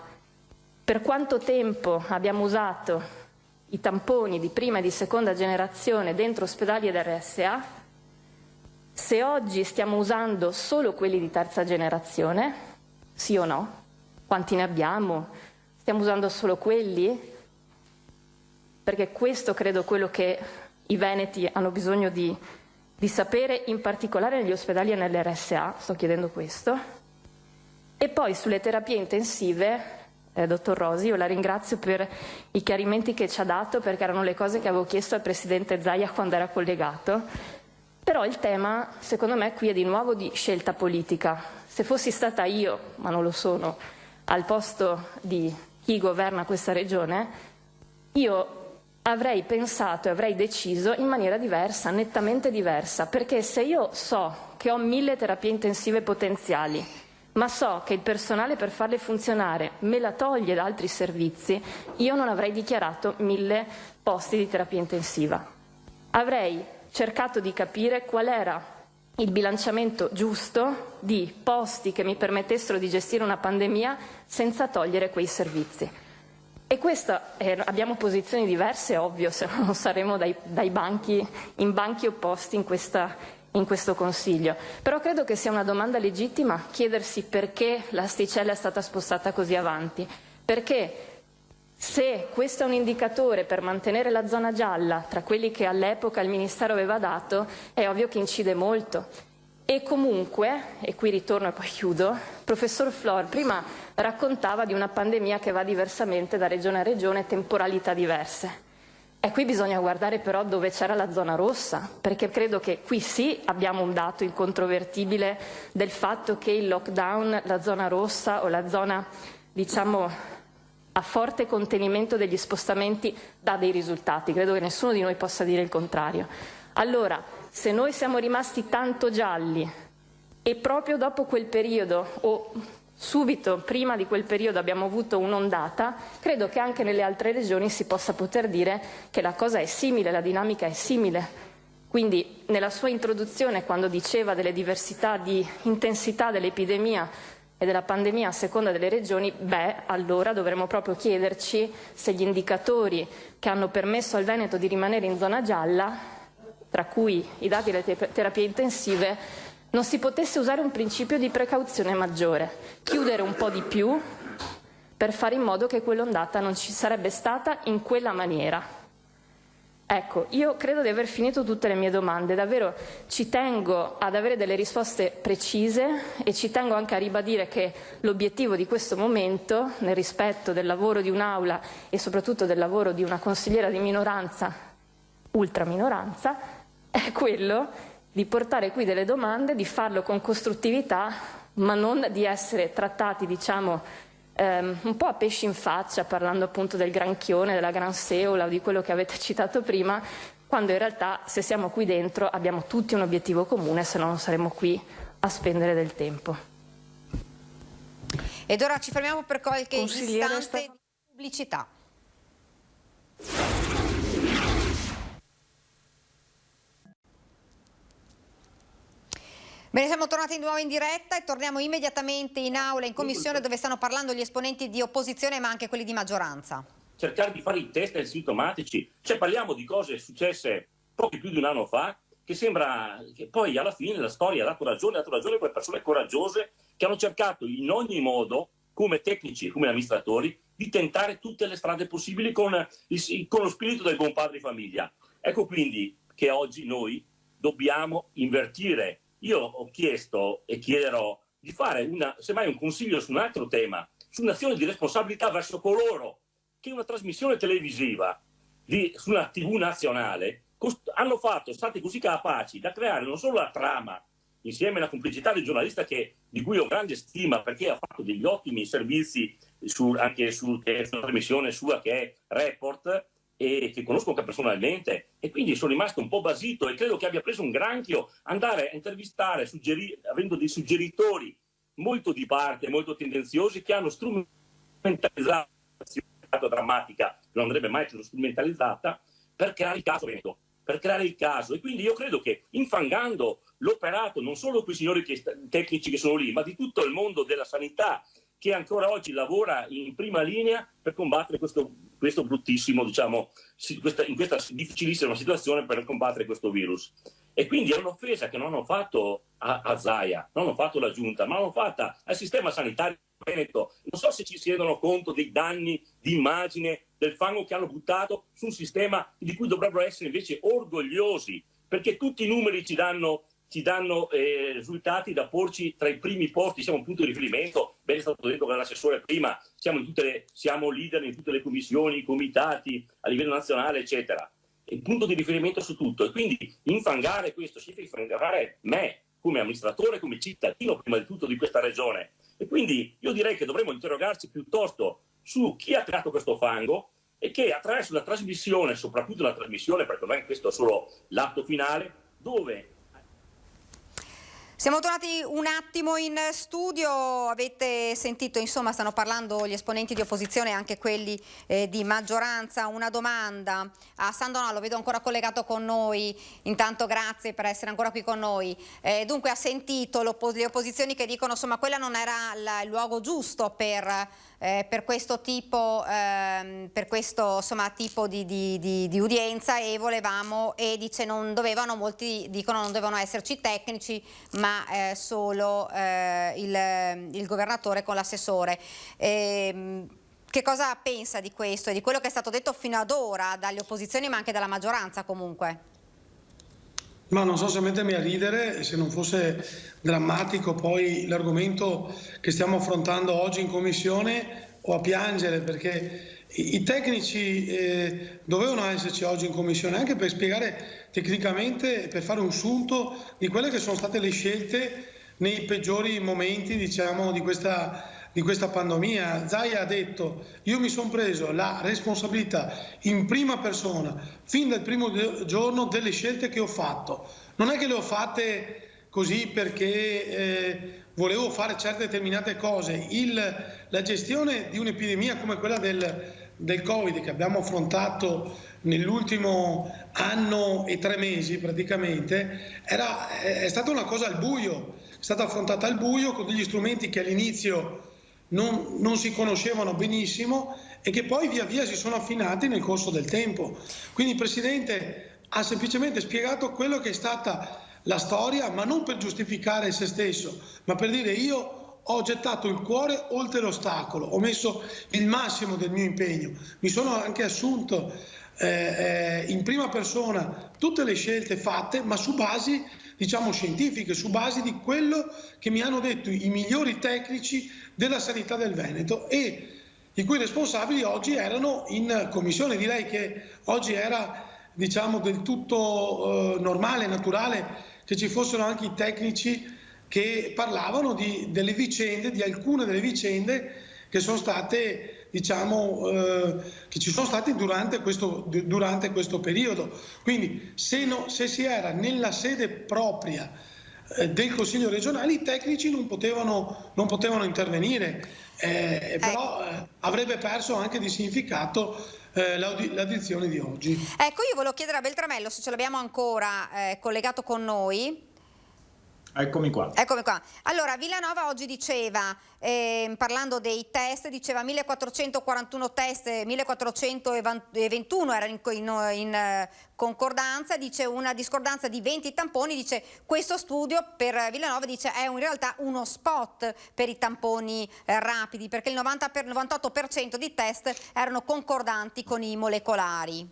per quanto tempo abbiamo usato i tamponi di prima e di seconda generazione dentro ospedali ed RSA? Se oggi stiamo usando solo quelli di terza generazione, sì o no? Quanti ne abbiamo? Stiamo usando solo quelli? Perché questo credo quello che i veneti hanno bisogno di sapere, in particolare negli ospedali e nelle RSA, sto chiedendo questo. E poi sulle terapie intensive, dottor Rosi, io la ringrazio per i chiarimenti che ci ha dato, perché erano le cose che avevo chiesto al presidente Zaia quando era collegato, però il tema secondo me qui è di nuovo di scelta politica. Se fossi stata io, ma non lo sono, al posto di chi governa questa regione, io avrei pensato e avrei deciso in maniera diversa, nettamente diversa, perché se io so che ho 1000 terapie intensive potenziali, ma so che il personale per farle funzionare me la toglie da altri servizi, io non avrei dichiarato 1000 posti di terapia intensiva. Avrei cercato di capire qual era il bilanciamento giusto di posti che mi permettessero di gestire una pandemia senza togliere quei servizi. E abbiamo posizioni diverse, ovvio, se no non saremo in banchi opposti in questo Consiglio. Però credo che sia una domanda legittima chiedersi perché l'asticella è stata spostata così avanti. Perché Se questo è un indicatore per mantenere la zona gialla tra quelli che all'epoca il Ministero aveva dato, è ovvio che incide molto. E comunque, e qui ritorno e poi chiudo, il professor Flor prima raccontava di una pandemia che va diversamente da regione a regione, temporalità diverse. E qui bisogna guardare però dove c'era la zona rossa, perché credo che qui sì abbiamo un dato incontrovertibile del fatto che il lockdown, la zona rossa o la zona, diciamo, a forte contenimento degli spostamenti dà dei risultati. Credo che nessuno di noi possa dire il contrario. Allora, se noi siamo rimasti tanto gialli e proprio dopo quel periodo o subito prima di quel periodo abbiamo avuto un'ondata, credo che anche nelle altre regioni si possa poter dire che la cosa è simile, la dinamica è simile. Quindi nella sua introduzione, quando diceva delle diversità di intensità dell'epidemia e della pandemia a seconda delle regioni, allora dovremmo proprio chiederci se gli indicatori che hanno permesso al Veneto di rimanere in zona gialla, tra cui i dati delle terapie intensive, non si potesse usare un principio di precauzione maggiore, chiudere un po' di più per fare in modo che quell'ondata non ci sarebbe stata in quella maniera. Ecco, io credo di aver finito tutte le mie domande, davvero ci tengo ad avere delle risposte precise e ci tengo anche a ribadire che l'obiettivo di questo momento, nel rispetto del lavoro di un'aula e soprattutto del lavoro di una consigliera di minoranza, ultraminoranza, è quello di portare qui delle domande, di farlo con costruttività, ma non di essere trattati, diciamo, un po' a pesci in faccia, parlando appunto del granchione, della gran seola o di quello che avete citato prima, quando in realtà se siamo qui dentro abbiamo tutti un obiettivo comune, se no non saremo qui a spendere del tempo. Ed ora ci fermiamo per qualche istante di pubblicità. Bene, siamo tornati di nuovo in diretta e torniamo immediatamente in aula, in commissione, dove stanno parlando gli esponenti di opposizione ma anche quelli di maggioranza. Cercare di fare i test sintomatici, cioè parliamo di cose successe poco più di un anno fa, che sembra che poi alla fine la storia ha dato ragione a quelle persone coraggiose che hanno cercato in ogni modo, come tecnici, come amministratori, di tentare tutte le strade possibili con lo spirito del buon padre di famiglia. Ecco quindi che oggi noi dobbiamo invertire. Io ho chiesto e chiederò di fare semmai un consiglio su un altro tema, su un'azione di responsabilità verso coloro che una trasmissione televisiva su una TV nazionale hanno fatto, stati così capaci da creare non solo la trama, insieme alla complicità del giornalista di cui ho grande stima perché ha fatto degli ottimi servizi anche su una trasmissione sua che è Report, e che conosco anche personalmente, e quindi sono rimasto un po' basito e credo che abbia preso un granchio andare a intervistare avendo dei suggeritori molto di parte, molto tendenziosi, che hanno strumentalizzato la situazione drammatica, non andrebbe mai essere strumentalizzata, per creare il caso Veneto, per creare il caso. E quindi io credo che infangando l'operato non solo quei signori tecnici che sono lì, ma di tutto il mondo della sanità, che ancora oggi lavora in prima linea per combattere questo bruttissimo, diciamo, in questa difficilissima situazione per combattere questo virus. E quindi è un'offesa che non hanno fatto a Zaia, non hanno fatto la Giunta, ma l'hanno fatta al sistema sanitario Veneto. Non so se ci si rendono conto dei danni di immagine, del fango che hanno buttato su un sistema di cui dovrebbero essere invece orgogliosi, perché tutti i numeri ci danno risultati da porci tra i primi posti, siamo un punto di riferimento, bene è stato detto dall'assessore prima, siamo leader in tutte le commissioni, i comitati a livello nazionale, eccetera. È il punto di riferimento su tutto, e quindi infangare questo significa infangare me come amministratore, come cittadino prima di tutto di questa regione. E quindi io direi che dovremmo interrogarci piuttosto su chi ha creato questo fango e che attraverso una trasmissione, soprattutto una trasmissione, perché non è questo solo l'atto finale, dove... Siamo tornati un attimo in studio, avete sentito, insomma, stanno parlando gli esponenti di opposizione e anche quelli di maggioranza. Una domanda a Sandona, lo vedo ancora collegato con noi, intanto grazie per essere ancora qui con noi. Dunque ha sentito le opposizioni che dicono, insomma, quella non era il luogo giusto per questo tipo, tipo di udienza, e volevamo, e dice molti dicono non dovevano esserci tecnici, ma solo il governatore con l'assessore. Che Che cosa pensa di questo e di quello che è stato detto fino ad ora dalle opposizioni ma anche dalla maggioranza comunque? Ma non so se mettermi a ridere, se non fosse drammatico poi l'argomento che stiamo affrontando oggi in commissione, o a piangere, perché i tecnici dovevano esserci oggi in commissione anche per spiegare tecnicamente, per fare un sunto di quelle che sono state le scelte nei peggiori momenti, diciamo, di questa pandemia. Zaia ha detto: io mi sono preso la responsabilità in prima persona fin dal primo giorno delle scelte che ho fatto. Non è che le ho fatte così perché volevo fare certe determinate cose. La gestione di un'epidemia come quella del Covid che abbiamo affrontato nell'ultimo anno e 3 mesi praticamente è stata una cosa al buio, è stata affrontata al buio con degli strumenti che all'inizio non si conoscevano benissimo e che poi via via si sono affinati nel corso del tempo. Quindi il Presidente ha semplicemente spiegato quello che è stata la storia, ma non per giustificare se stesso, ma per dire: io ho gettato il cuore oltre l'ostacolo, ho messo il massimo del mio impegno, mi sono anche assunto in prima persona tutte le scelte fatte, ma su basi, diciamo, scientifiche, su basi di quello che mi hanno detto i migliori tecnici della sanità del Veneto e i cui responsabili oggi erano in commissione. Direi che oggi era, diciamo, del tutto normale, naturale che ci fossero anche i tecnici che parlavano delle vicende, di alcune delle vicende che sono state, diciamo, che ci sono state durante questo periodo. Quindi se si era nella sede propria del Consiglio regionale, i tecnici non potevano intervenire, però avrebbe perso anche di significato l'audizione di oggi. Ecco, io volevo chiedere a Beltramello se ce l'abbiamo ancora collegato con noi. Eccomi qua. Eccomi qua. Allora, Villanova oggi diceva, parlando dei test, diceva 1441 test, 1421 erano in concordanza, dice una discordanza di 20 tamponi, dice questo studio per Villanova dice è in realtà uno spot per i tamponi rapidi, perché il 98% di test erano concordanti con i molecolari.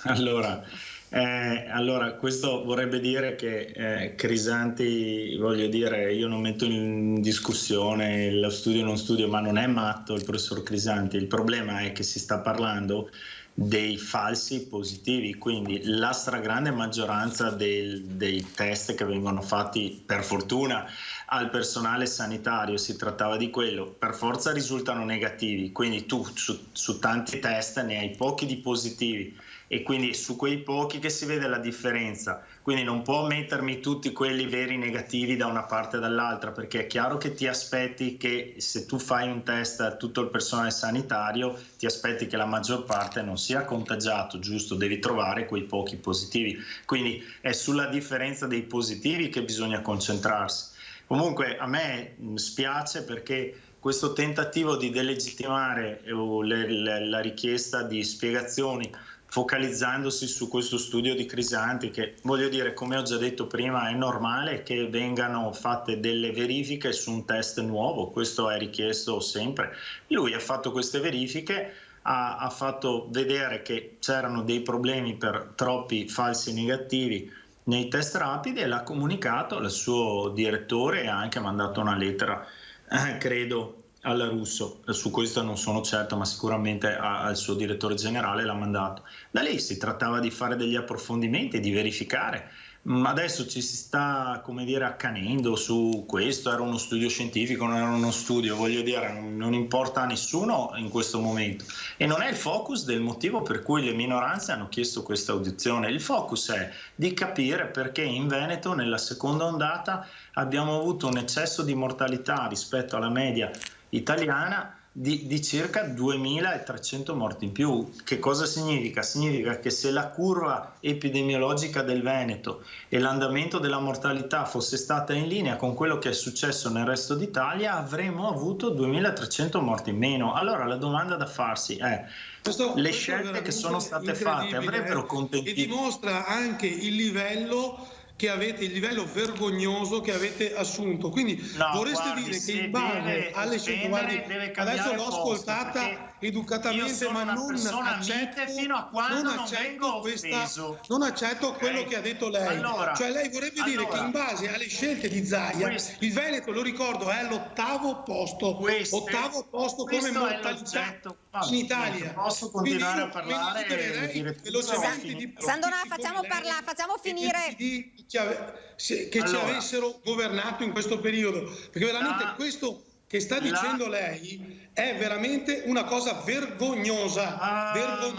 Allora, questo vorrebbe dire che Crisanti, voglio dire, io non metto in discussione lo studio o non studio, ma non è matto il professor Crisanti. Il problema è che si sta parlando dei falsi positivi, quindi la stragrande maggioranza dei test che vengono fatti, per fortuna, al personale sanitario, si trattava di quello, per forza risultano negativi, quindi tu su tanti test ne hai pochi di positivi e quindi è su quei pochi che si vede la differenza, quindi non può mettermi tutti quelli veri negativi da una parte e dall'altra, perché è chiaro che ti aspetti che se tu fai un test a tutto il personale sanitario ti aspetti che la maggior parte non sia contagiato, giusto? Devi trovare quei pochi positivi, quindi è sulla differenza dei positivi che bisogna concentrarsi. Comunque a me spiace perché questo tentativo di delegittimare la richiesta di spiegazioni focalizzandosi su questo studio di Crisanti, che voglio dire, come ho già detto prima, è normale che vengano fatte delle verifiche su un test nuovo, questo è richiesto sempre. Lui ha fatto queste verifiche, ha fatto vedere che c'erano dei problemi per troppi falsi negativi nei test rapidi e l'ha comunicato al suo direttore e ha anche mandato una lettera, credo, alla Russo, su questo non sono certo, ma sicuramente al suo direttore generale l'ha mandato. Da lì si trattava di fare degli approfondimenti, di verificare, ma adesso ci si sta, come dire, accanendo su questo, era uno studio scientifico, non era uno studio, voglio dire, non importa a nessuno in questo momento e non è il focus del motivo per cui le minoranze hanno chiesto questa audizione. Il focus è di capire perché in Veneto nella seconda ondata abbiamo avuto un eccesso di mortalità rispetto alla media italiana di circa 2300 morti in più. Che cosa significa? Significa che se la curva epidemiologica del Veneto e l'andamento della mortalità fosse stata in linea con quello che è successo nel resto d'Italia, avremmo avuto 2300 morti in meno. Allora la domanda da farsi è: le scelte che sono state fatte avrebbero contentito? E dimostra anche il livello che avete, il livello vergognoso che avete assunto. Quindi vorreste dire che in base alle scelte, guardi, adesso l'ho ascoltata educatamente, ma non accetto, fino a quando non vengo offeso. Non accetto quello che ha detto lei. Cioè lei vorrebbe dire che in base alle scelte di Zaia, il Veneto, lo ricordo, è all'8° posto, come mortalità in Italia. Posso continuare a parlare velocemente? Sandona, facciamo finire che ci avessero governato in questo periodo, perché veramente questo che sta dicendo lei è veramente una cosa vergognosa. Allora,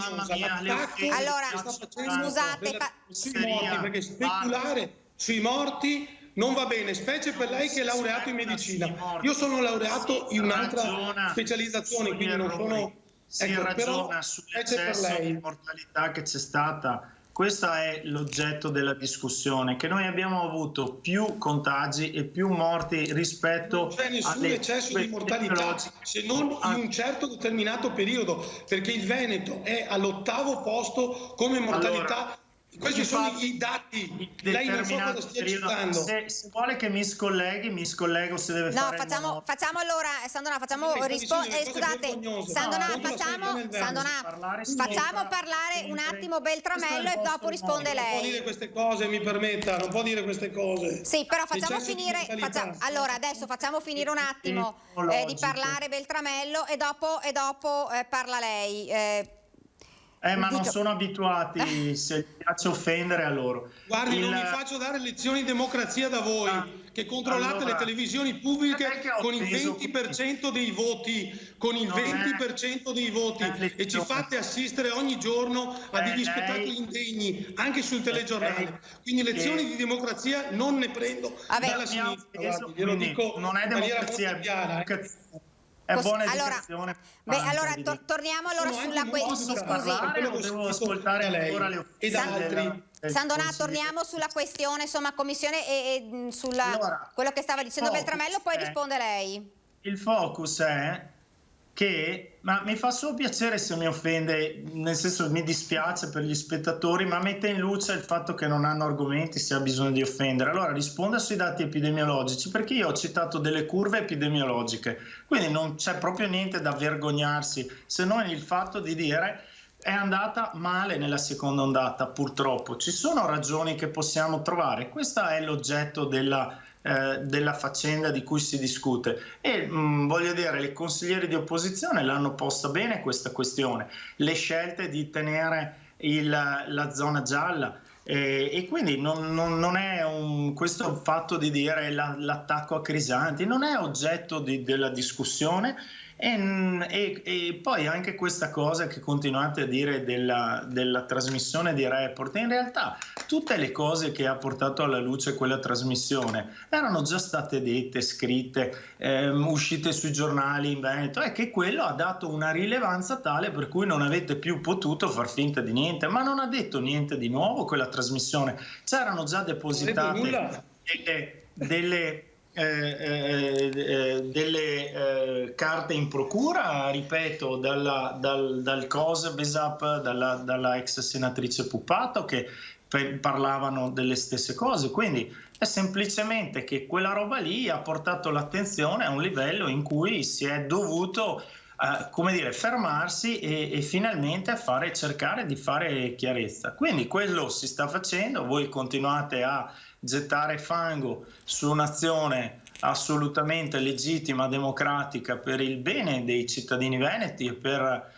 scusate, sui morti, perché speculare sui morti non va bene, specie per lei che è laureato in medicina. Io sono laureato in un'altra specializzazione, quindi non sono... Si ragiona sull'eccesso di mortalità che c'è stata. Questo è l'oggetto della discussione, che noi abbiamo avuto più contagi e più morti rispetto non c'è nessun eccesso di mortalità, se non in un certo determinato periodo, perché il Veneto è all'8° posto come mortalità. Questi sono i dati, lei non so cosa stia citando. Se vuole che mi scolleghi, mi scollego se deve fare. No, facciamo allora, Sandona, scusate, Sandona, facciamo parlare un attimo Beltramello e dopo risponde lei. Non può dire queste cose, mi permetta, non può dire queste cose. Sì, però facciamo finire, allora adesso facciamo finire un attimo di parlare Beltramello e dopo parla lei. Ma non sono abituati, se gli piace offendere a loro. Guardi, non mi faccio dare lezioni di democrazia da voi, che controllate le televisioni pubbliche con il 20% dei voti, e ci fate assistere ogni giorno a degli spettacoli indegni, anche sul telegiornale. Quindi lezioni di democrazia non ne prendo dalla sinistra, guardi, glielo dico non è democrazia, è chiara. È buona educazione. Allora torniamo sulla questione. Devo ascoltare ancora le opinioni. Sandona, torniamo sulla questione, insomma, commissione e sulla quello che stava dicendo Beltramello, poi risponde lei. Il focus è che, ma mi fa solo piacere se mi offende, nel senso mi dispiace per gli spettatori, ma mette in luce il fatto che non hanno argomenti se ha bisogno di offendere. Allora risponda sui dati epidemiologici, perché io ho citato delle curve epidemiologiche, quindi non c'è proprio niente da vergognarsi, se non il fatto di dire è andata male nella seconda ondata, purtroppo. Ci sono ragioni che possiamo trovare, questo è l'oggetto della faccenda di cui si discute e voglio dire, i consiglieri di opposizione l'hanno posta bene questa questione, le scelte di tenere la zona gialla e quindi non è questo fatto di dire l'attacco a Crisanti non è oggetto della discussione. E poi anche questa cosa che continuate a dire della trasmissione di Report, in realtà tutte le cose che ha portato alla luce quella trasmissione erano già state dette, scritte, uscite sui giornali in Veneto, è che quello ha dato una rilevanza tale per cui non avete più potuto far finta di niente, ma non ha detto niente di nuovo quella trasmissione, c'erano già depositate delle carte in procura, ripeto, dal COSE-BESAP, dalla ex senatrice Puppato, che parlavano delle stesse cose, quindi è semplicemente che quella roba lì ha portato l'attenzione a un livello in cui si è dovuto fermarsi e finalmente cercare di fare chiarezza. Quindi quello si sta facendo, voi continuate a gettare fango su un'azione assolutamente legittima, democratica, per il bene dei cittadini veneti e per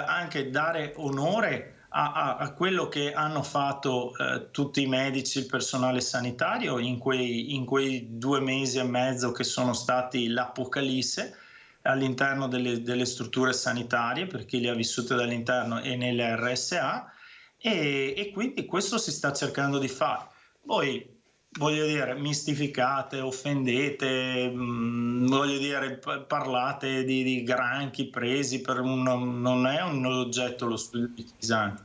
anche dare onore a quello che hanno fatto tutti i medici, il personale sanitario in quei 2 mesi e mezzo che sono stati l'apocalisse all'interno delle strutture sanitarie, per chi le ha vissute dall'interno e nelle RSA, e quindi questo si sta cercando di fare. Poi voglio dire, mistificate, offendete, voglio dire, parlate di granchi presi per non è un oggetto lo studio di Crisanti.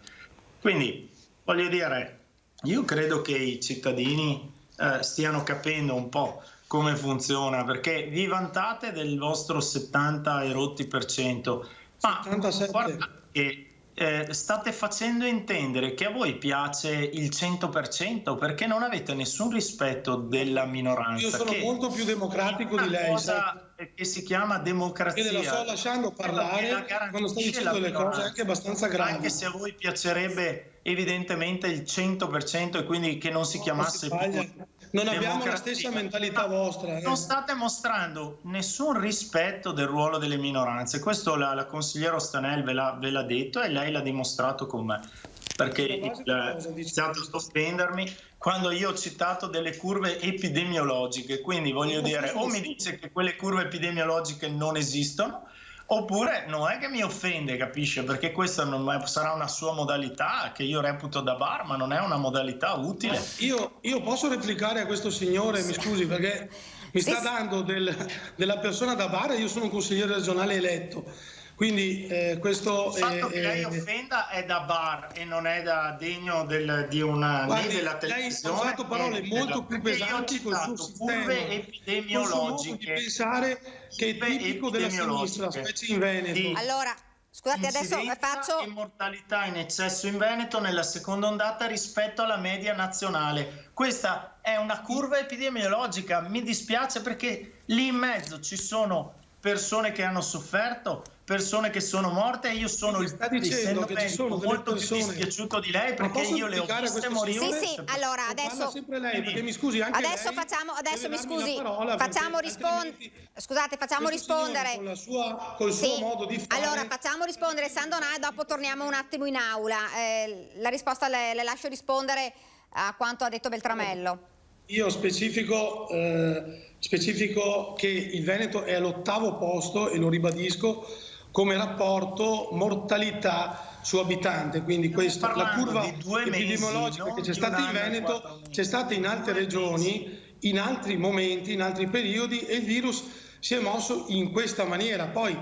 Quindi voglio dire, io credo che i cittadini stiano capendo un po' come funziona, perché vi vantate del vostro 70 e rotti %, ma guarda che state facendo intendere che a voi piace il 100% perché non avete nessun rispetto della minoranza. Io sono molto più democratico di lei. Cosa che si chiama democrazia. E la sto lasciando parlare quando sto dicendo delle cose anche abbastanza gravi. Anche se a voi piacerebbe evidentemente il 100% e quindi che non si chiamasse più. Non abbiamo la stessa mentalità vostra. Non state mostrando nessun rispetto del ruolo delle minoranze. Questo la consigliera Ostanel ve l'ha detto e lei l'ha dimostrato con me. Perché ha iniziato a offendermi quando io ho citato delle curve epidemiologiche. Quindi voglio dire, o mi dice che quelle curve epidemiologiche non esistono, oppure non è che mi offende, capisce? Perché questa sarà una sua modalità che io reputo da bar, ma non è una modalità utile. Io posso replicare a questo signore, mi scusi, perché mi sta dando della persona da bar e io sono un consigliere regionale eletto. Quindi questo il fatto che lei offenda è da bar e non è da degno di una né della televisione. Lei ha usato parole molto più pesanti col suo sistema, col suo modo di pensare che è tipico della sinistra, specie in Veneto. Allora, scusate, adesso faccio... e mortalità in eccesso in Veneto nella seconda ondata rispetto alla media nazionale. Questa è una curva epidemiologica, mi dispiace perché lì in mezzo ci sono persone che hanno sofferto, persone che sono morte, e io sono molto più dispiaciuto di lei perché io le ho viste morire. Sì, allora adesso sempre lei, perché mi scusi, anche adesso lei facciamo rispondere col suo modo di fare. Allora facciamo rispondere Sandonà e dopo torniamo un attimo in aula. La risposta le lascio rispondere a quanto ha detto Beltramello. Io specifico che il Veneto è all'8° posto, e lo ribadisco, come rapporto mortalità su abitante, quindi la curva epidemiologica che c'è stata in Veneto c'è stata in altre regioni, in altri momenti, in altri periodi, e il virus si è mosso in questa maniera. Poi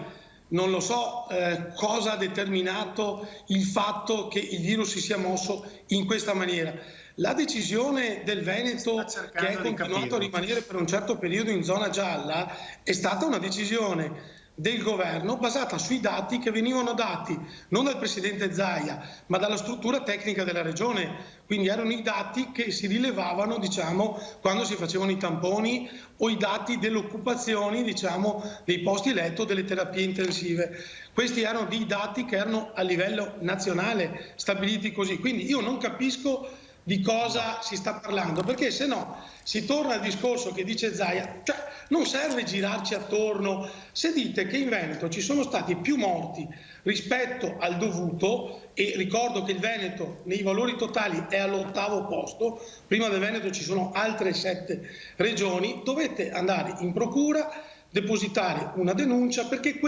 non lo so cosa ha determinato il fatto che il virus si sia mosso in questa maniera. La decisione del Veneto, che è continuato a rimanere per un certo periodo in zona gialla, è stata una decisione del governo basata sui dati che venivano dati non dal presidente Zaia ma dalla struttura tecnica della regione, quindi erano i dati che si rilevavano, diciamo, quando si facevano i tamponi, o i dati delle occupazioni, diciamo, dei posti letto, delle terapie intensive. Questi erano dei dati che erano a livello nazionale stabiliti così, quindi io non capisco di cosa si sta parlando, perché se no si torna al discorso che dice Zaia, cioè non serve girarci attorno. Se dite che in Veneto ci sono stati più morti rispetto al dovuto, e ricordo che il Veneto nei valori totali è all'8° posto, prima del Veneto ci sono altre 7 regioni, dovete andare in procura, depositare una denuncia, perché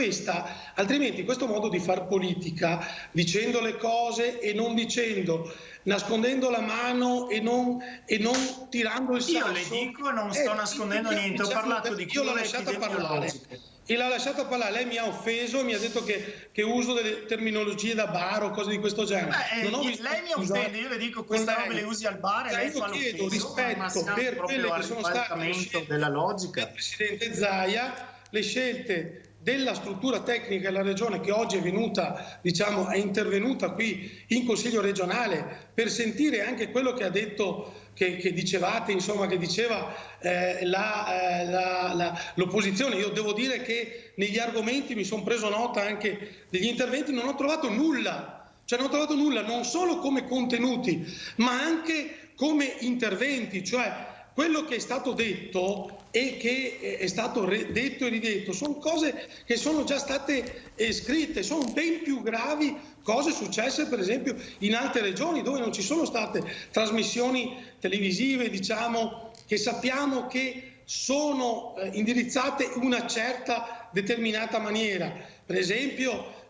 altrimenti questo modo di far politica, dicendo le cose e non dicendo, nascondendo la mano e non tirando il sasso. Io le dico, non sto nascondendo niente, ho parlato di curve epidemiologiche. E l'ha lasciata parlare, lei mi ha offeso, mi ha detto che uso delle terminologie da bar o cose di questo genere. Lei mi offende, io le dico queste robe le usi al bar e lei fa l'offeso. Io chiedo rispetto per quelle che sono state le scelte della logica del presidente Zaia, le scelte della struttura tecnica della regione, che oggi è venuta, diciamo, è intervenuta qui in Consiglio regionale per sentire anche quello che ha detto, che dicevate, insomma, che diceva l'opposizione. Io devo dire che negli argomenti mi sono preso nota anche degli interventi, non ho trovato nulla, non solo come contenuti, ma anche come interventi, cioè quello che è stato detto e che è stato detto e ridetto sono cose che sono già state scritte, sono ben più gravi cose successe per esempio in altre regioni dove non ci sono state trasmissioni televisive, diciamo, che sappiamo che sono indirizzate in una certa determinata maniera. Per esempio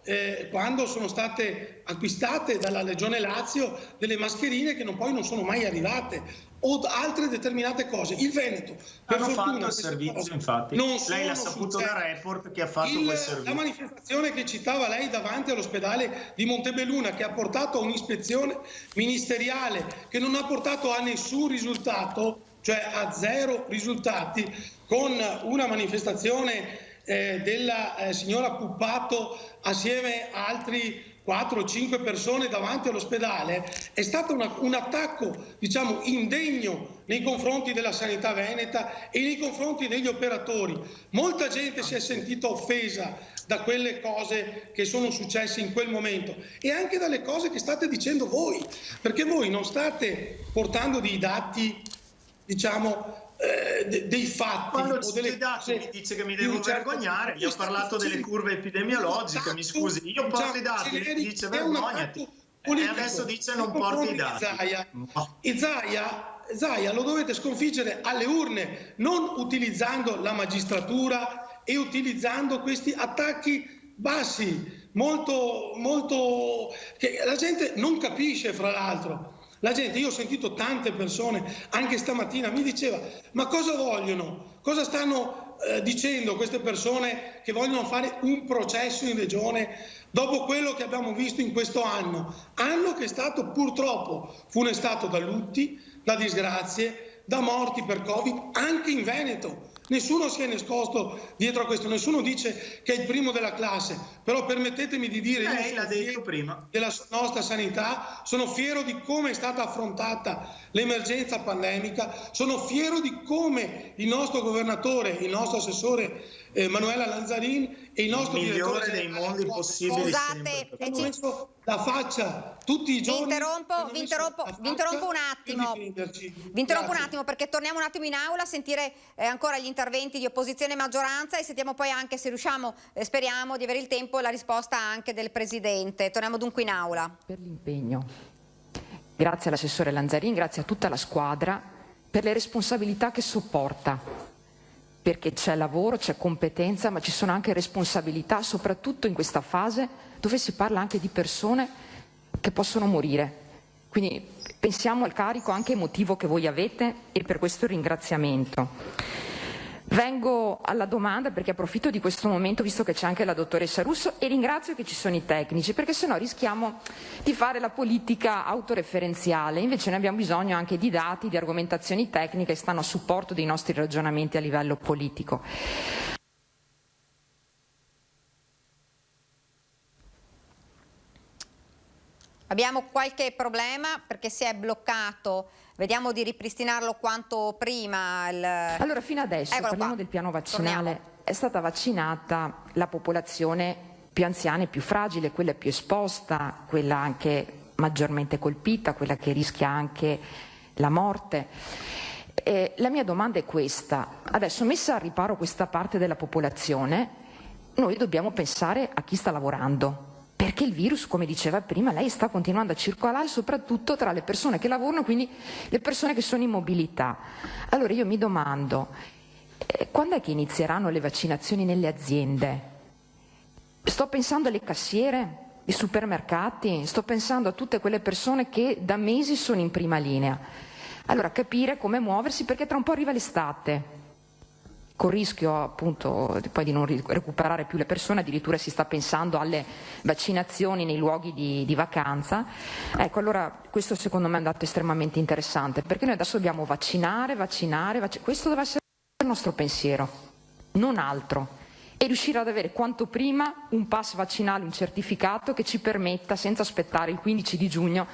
quando sono state acquistate dalla Regione Lazio delle mascherine che poi non sono mai arrivate, o altre determinate cose. Il Veneto, per fortuna, fatto il servizio, infatti. Lei l'ha saputo da report che ha fatto quel servizio. La manifestazione che citava lei davanti all'ospedale di Montebelluna, che ha portato a un'ispezione ministeriale che non ha portato a nessun risultato, cioè a 0 risultati, con una manifestazione della signora Puppato assieme a altri 4 o 5 persone davanti all'ospedale è stato un attacco, diciamo, indegno nei confronti della sanità veneta e nei confronti degli operatori. Molta gente si è sentita offesa da quelle cose che sono successe in quel momento e anche dalle cose che state dicendo voi, perché voi non state portando dei dati, diciamo, dei fatti. Quando o delle dati mi dice che mi devo vergognare, io ho parlato delle curve epidemiologiche, mi scusi, io porto i dati, mi dice vergognati e adesso dice non porti i dati. Zaia lo dovete sconfiggere alle urne, non utilizzando la magistratura e utilizzando questi attacchi bassi, molto che la gente non capisce, fra l'altro. La gente, io ho sentito tante persone, anche stamattina, mi diceva: ma cosa vogliono? Cosa stanno dicendo queste persone che vogliono fare un processo in regione dopo quello che abbiamo visto in questo anno che è stato purtroppo funestato da lutti, da disgrazie, da morti per Covid, anche in Veneto. Nessuno si è nascosto dietro a questo, nessuno dice che è il primo della classe, però permettetemi di dire, lei l'ha detto prima, della nostra sanità, sono fiero di come è stata affrontata l'emergenza pandemica, sono fiero di come il nostro governatore, il nostro assessore Manuela Lanzarin e il nostro migliore dei mondi possibili. Scusate, hanno messo la faccia tutti i giorni. Vi interrompo un attimo. Vi interrompo un attimo perché torniamo un attimo in aula a sentire ancora gli interventi di opposizione e maggioranza e sentiamo poi anche, se riusciamo, speriamo di avere il tempo, la risposta anche del Presidente. Torniamo dunque in aula. Per l'impegno. Grazie all'assessore Lanzarin, grazie a tutta la squadra per le responsabilità che sopporta. Perché c'è lavoro, c'è competenza, ma ci sono anche responsabilità, soprattutto in questa fase dove si parla anche di persone che possono morire. Quindi pensiamo al carico anche emotivo che voi avete e per questo ringraziamento. Vengo alla domanda perché approfitto di questo momento, visto che c'è anche la dottoressa Russo, e ringrazio che ci sono i tecnici, perché sennò rischiamo di fare la politica autoreferenziale. Invece ne abbiamo bisogno anche di dati, di argomentazioni tecniche che stanno a supporto dei nostri ragionamenti a livello politico. Abbiamo qualche problema perché si è bloccato. Vediamo di ripristinarlo quanto prima. Allora, fino adesso, parliamo del piano vaccinale. Torniamo. È stata vaccinata la popolazione più anziana e più fragile, quella più esposta, quella anche maggiormente colpita, quella che rischia anche la morte. La mia domanda è questa. Adesso, messa a riparo questa parte della popolazione, noi dobbiamo pensare a chi sta lavorando. Perché il virus, come diceva prima, lei sta continuando a circolare soprattutto tra le persone che lavorano, quindi le persone che sono in mobilità. Allora io mi domando, quando è che inizieranno le vaccinazioni nelle aziende? Sto pensando alle cassiere dei supermercati, sto pensando a tutte quelle persone che da mesi sono in prima linea. Allora capire come muoversi, perché tra un po' arriva l'estate. Con rischio appunto poi di non recuperare più le persone, addirittura si sta pensando alle vaccinazioni nei luoghi di vacanza. Ecco, allora questo secondo me è un dato estremamente interessante, perché noi adesso dobbiamo vaccinare, questo deve essere il nostro pensiero, non altro, e riuscire ad avere quanto prima un pass vaccinale, un certificato che ci permetta, senza aspettare il 15 di giugno,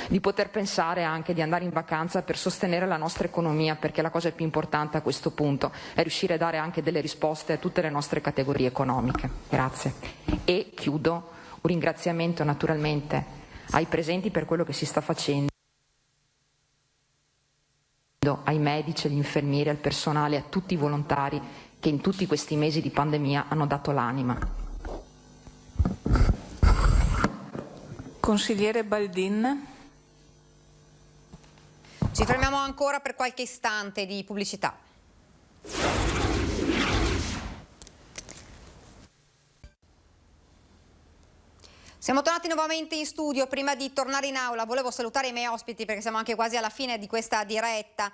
di poter pensare anche di andare in vacanza per sostenere la nostra economia, perché la cosa più importante a questo punto è riuscire a dare anche delle risposte a tutte le nostre categorie economiche. Grazie. E chiudo, un ringraziamento naturalmente ai presenti per quello che si sta facendo, ai medici, agli infermieri, al personale, a tutti i volontari che in tutti questi mesi di pandemia hanno dato l'anima. Consigliere Baldin. Ci fermiamo ancora per qualche istante di pubblicità. Siamo tornati nuovamente in studio. Prima di tornare in aula volevo salutare i miei ospiti perché siamo anche quasi alla fine di questa diretta.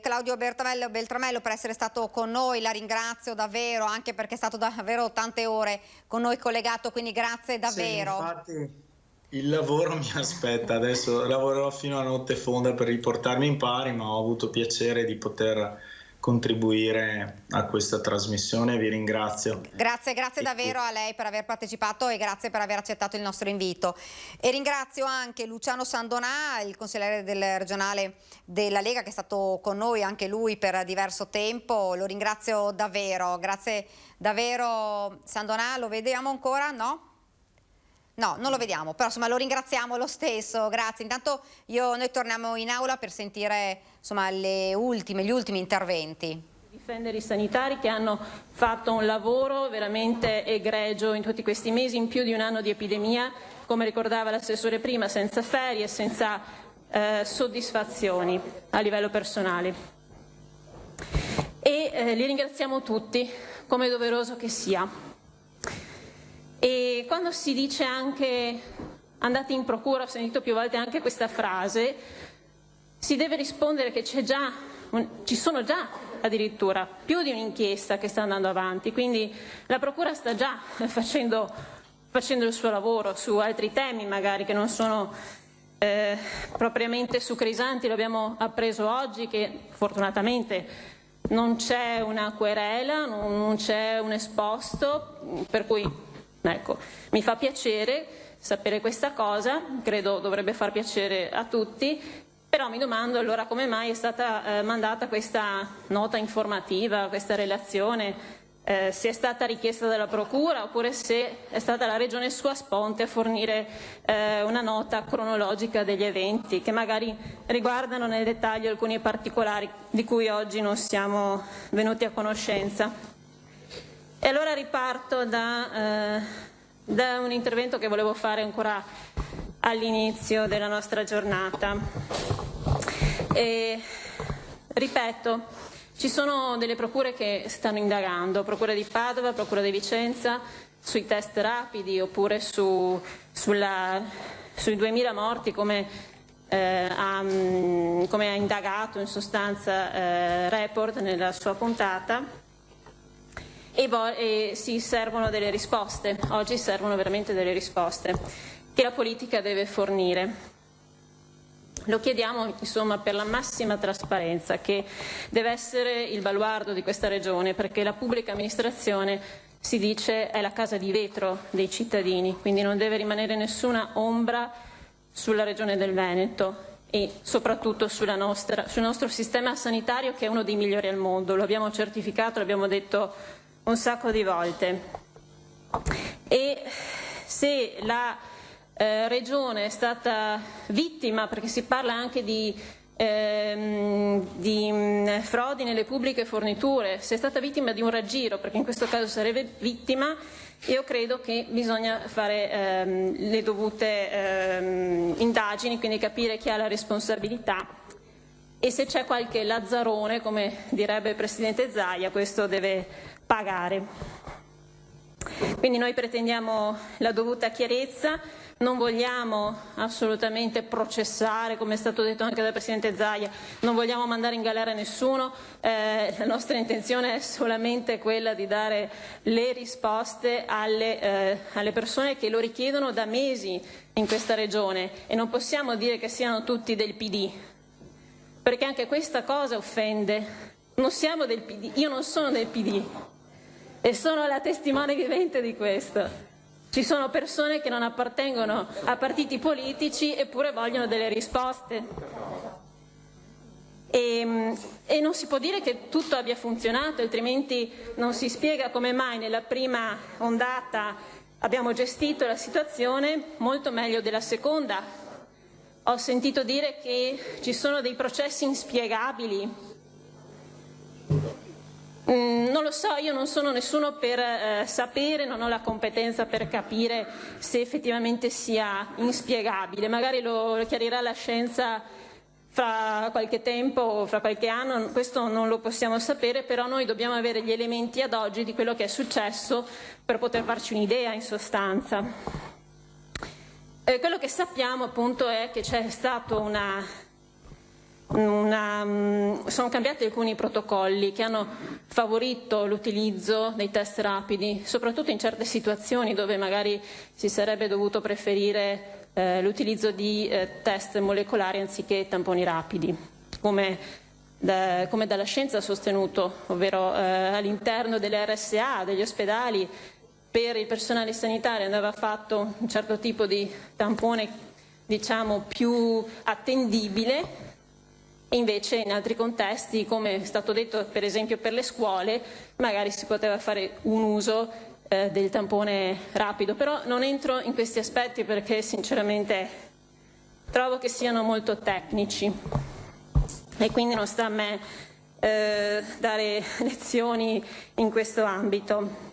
Claudio Beltramello per essere stato con noi, la ringrazio davvero, anche perché è stato davvero tante ore con noi collegato, quindi grazie davvero. Sì, infatti il lavoro mi aspetta, adesso lavorerò fino a notte fonda per riportarmi in pari, ma ho avuto piacere di poter contribuire a questa trasmissione. Vi ringrazio. Grazie davvero a lei per aver partecipato e grazie per aver accettato il nostro invito. E ringrazio anche Luciano Sandonà, il consigliere del regionale della Lega, che è stato con noi anche lui per diverso tempo. Lo ringrazio davvero. Grazie davvero Sandonà. Lo vediamo ancora? No? No, non lo vediamo, però insomma lo ringraziamo lo stesso, grazie. Intanto noi torniamo in aula per sentire insomma gli ultimi interventi. Difendere i sanitari che hanno fatto un lavoro veramente egregio in tutti questi mesi, in più di un anno di epidemia, come ricordava l'assessore prima, senza ferie, senza soddisfazioni a livello personale. E li ringraziamo tutti, come è doveroso che sia. E quando si dice anche andate in procura, ho sentito più volte anche questa frase, si deve rispondere che ci sono già addirittura più di un'inchiesta che sta andando avanti, quindi la procura sta già facendo il suo lavoro su altri temi magari che non sono propriamente su Crisanti. Lo abbiamo appreso oggi che fortunatamente non c'è una querela, non c'è un esposto, per cui ecco, mi fa piacere sapere questa cosa, credo dovrebbe far piacere a tutti, però mi domando allora come mai è stata mandata questa nota informativa, questa relazione, se è stata richiesta dalla Procura oppure se è stata la Regione Sua Sponte a fornire una nota cronologica degli eventi che magari riguardano nel dettaglio alcuni particolari di cui oggi non siamo venuti a conoscenza. E allora riparto da un intervento che volevo fare ancora all'inizio della nostra giornata. E, ripeto, ci sono delle procure che stanno indagando, Procura di Padova, Procura di Vicenza, sui test rapidi oppure sui 2000 morti come ha indagato in sostanza Report nella sua puntata. E si servono delle risposte, oggi servono veramente delle risposte che la politica deve fornire. Lo chiediamo insomma per la massima trasparenza che deve essere il baluardo di questa regione, perché la pubblica amministrazione si dice è la casa di vetro dei cittadini, quindi non deve rimanere nessuna ombra sulla regione del Veneto e soprattutto sul nostro sistema sanitario che è uno dei migliori al mondo, lo abbiamo certificato, l'abbiamo detto un sacco di volte. E se la Regione è stata vittima, perché si parla anche di frodi nelle pubbliche forniture, se è stata vittima di un raggiro, perché in questo caso sarebbe vittima, io credo che bisogna fare le dovute indagini, quindi capire chi ha la responsabilità e se c'è qualche lazzarone, come direbbe il Presidente Zaia, questo deve pagare. Quindi noi pretendiamo la dovuta chiarezza, non vogliamo assolutamente processare, come è stato detto anche dal Presidente Zaia, non vogliamo mandare in galera nessuno, la nostra intenzione è solamente quella di dare le risposte alle persone che lo richiedono da mesi in questa regione e non possiamo dire che siano tutti del PD, perché anche questa cosa offende. Non siamo del PD, io non sono del PD e sono la testimone vivente di questo. Ci sono persone che non appartengono a partiti politici eppure vogliono delle risposte. E non si può dire che tutto abbia funzionato, altrimenti non si spiega come mai nella prima ondata abbiamo gestito la situazione molto meglio della seconda. Ho sentito dire che ci sono dei processi inspiegabili. Non lo so, io non sono nessuno per sapere, non ho la competenza per capire se effettivamente sia inspiegabile, magari lo chiarirà la scienza fra qualche tempo o fra qualche anno, questo non lo possiamo sapere, però noi dobbiamo avere gli elementi ad oggi di quello che è successo per poter farci un'idea in sostanza. Quello che sappiamo appunto è che c'è stato sono cambiati alcuni protocolli che hanno favorito l'utilizzo dei test rapidi, soprattutto in certe situazioni dove magari si sarebbe dovuto preferire l'utilizzo di test molecolari anziché tamponi rapidi, come come dalla scienza sostenuto, ovvero all'interno delle RSA, degli ospedali, per il personale sanitario andava fatto un certo tipo di tampone, diciamo, più attendibile. Invece in altri contesti, come è stato detto per esempio per le scuole, magari si poteva fare un uso del tampone rapido, però non entro in questi aspetti perché sinceramente trovo che siano molto tecnici e quindi non sta a me dare lezioni in questo ambito.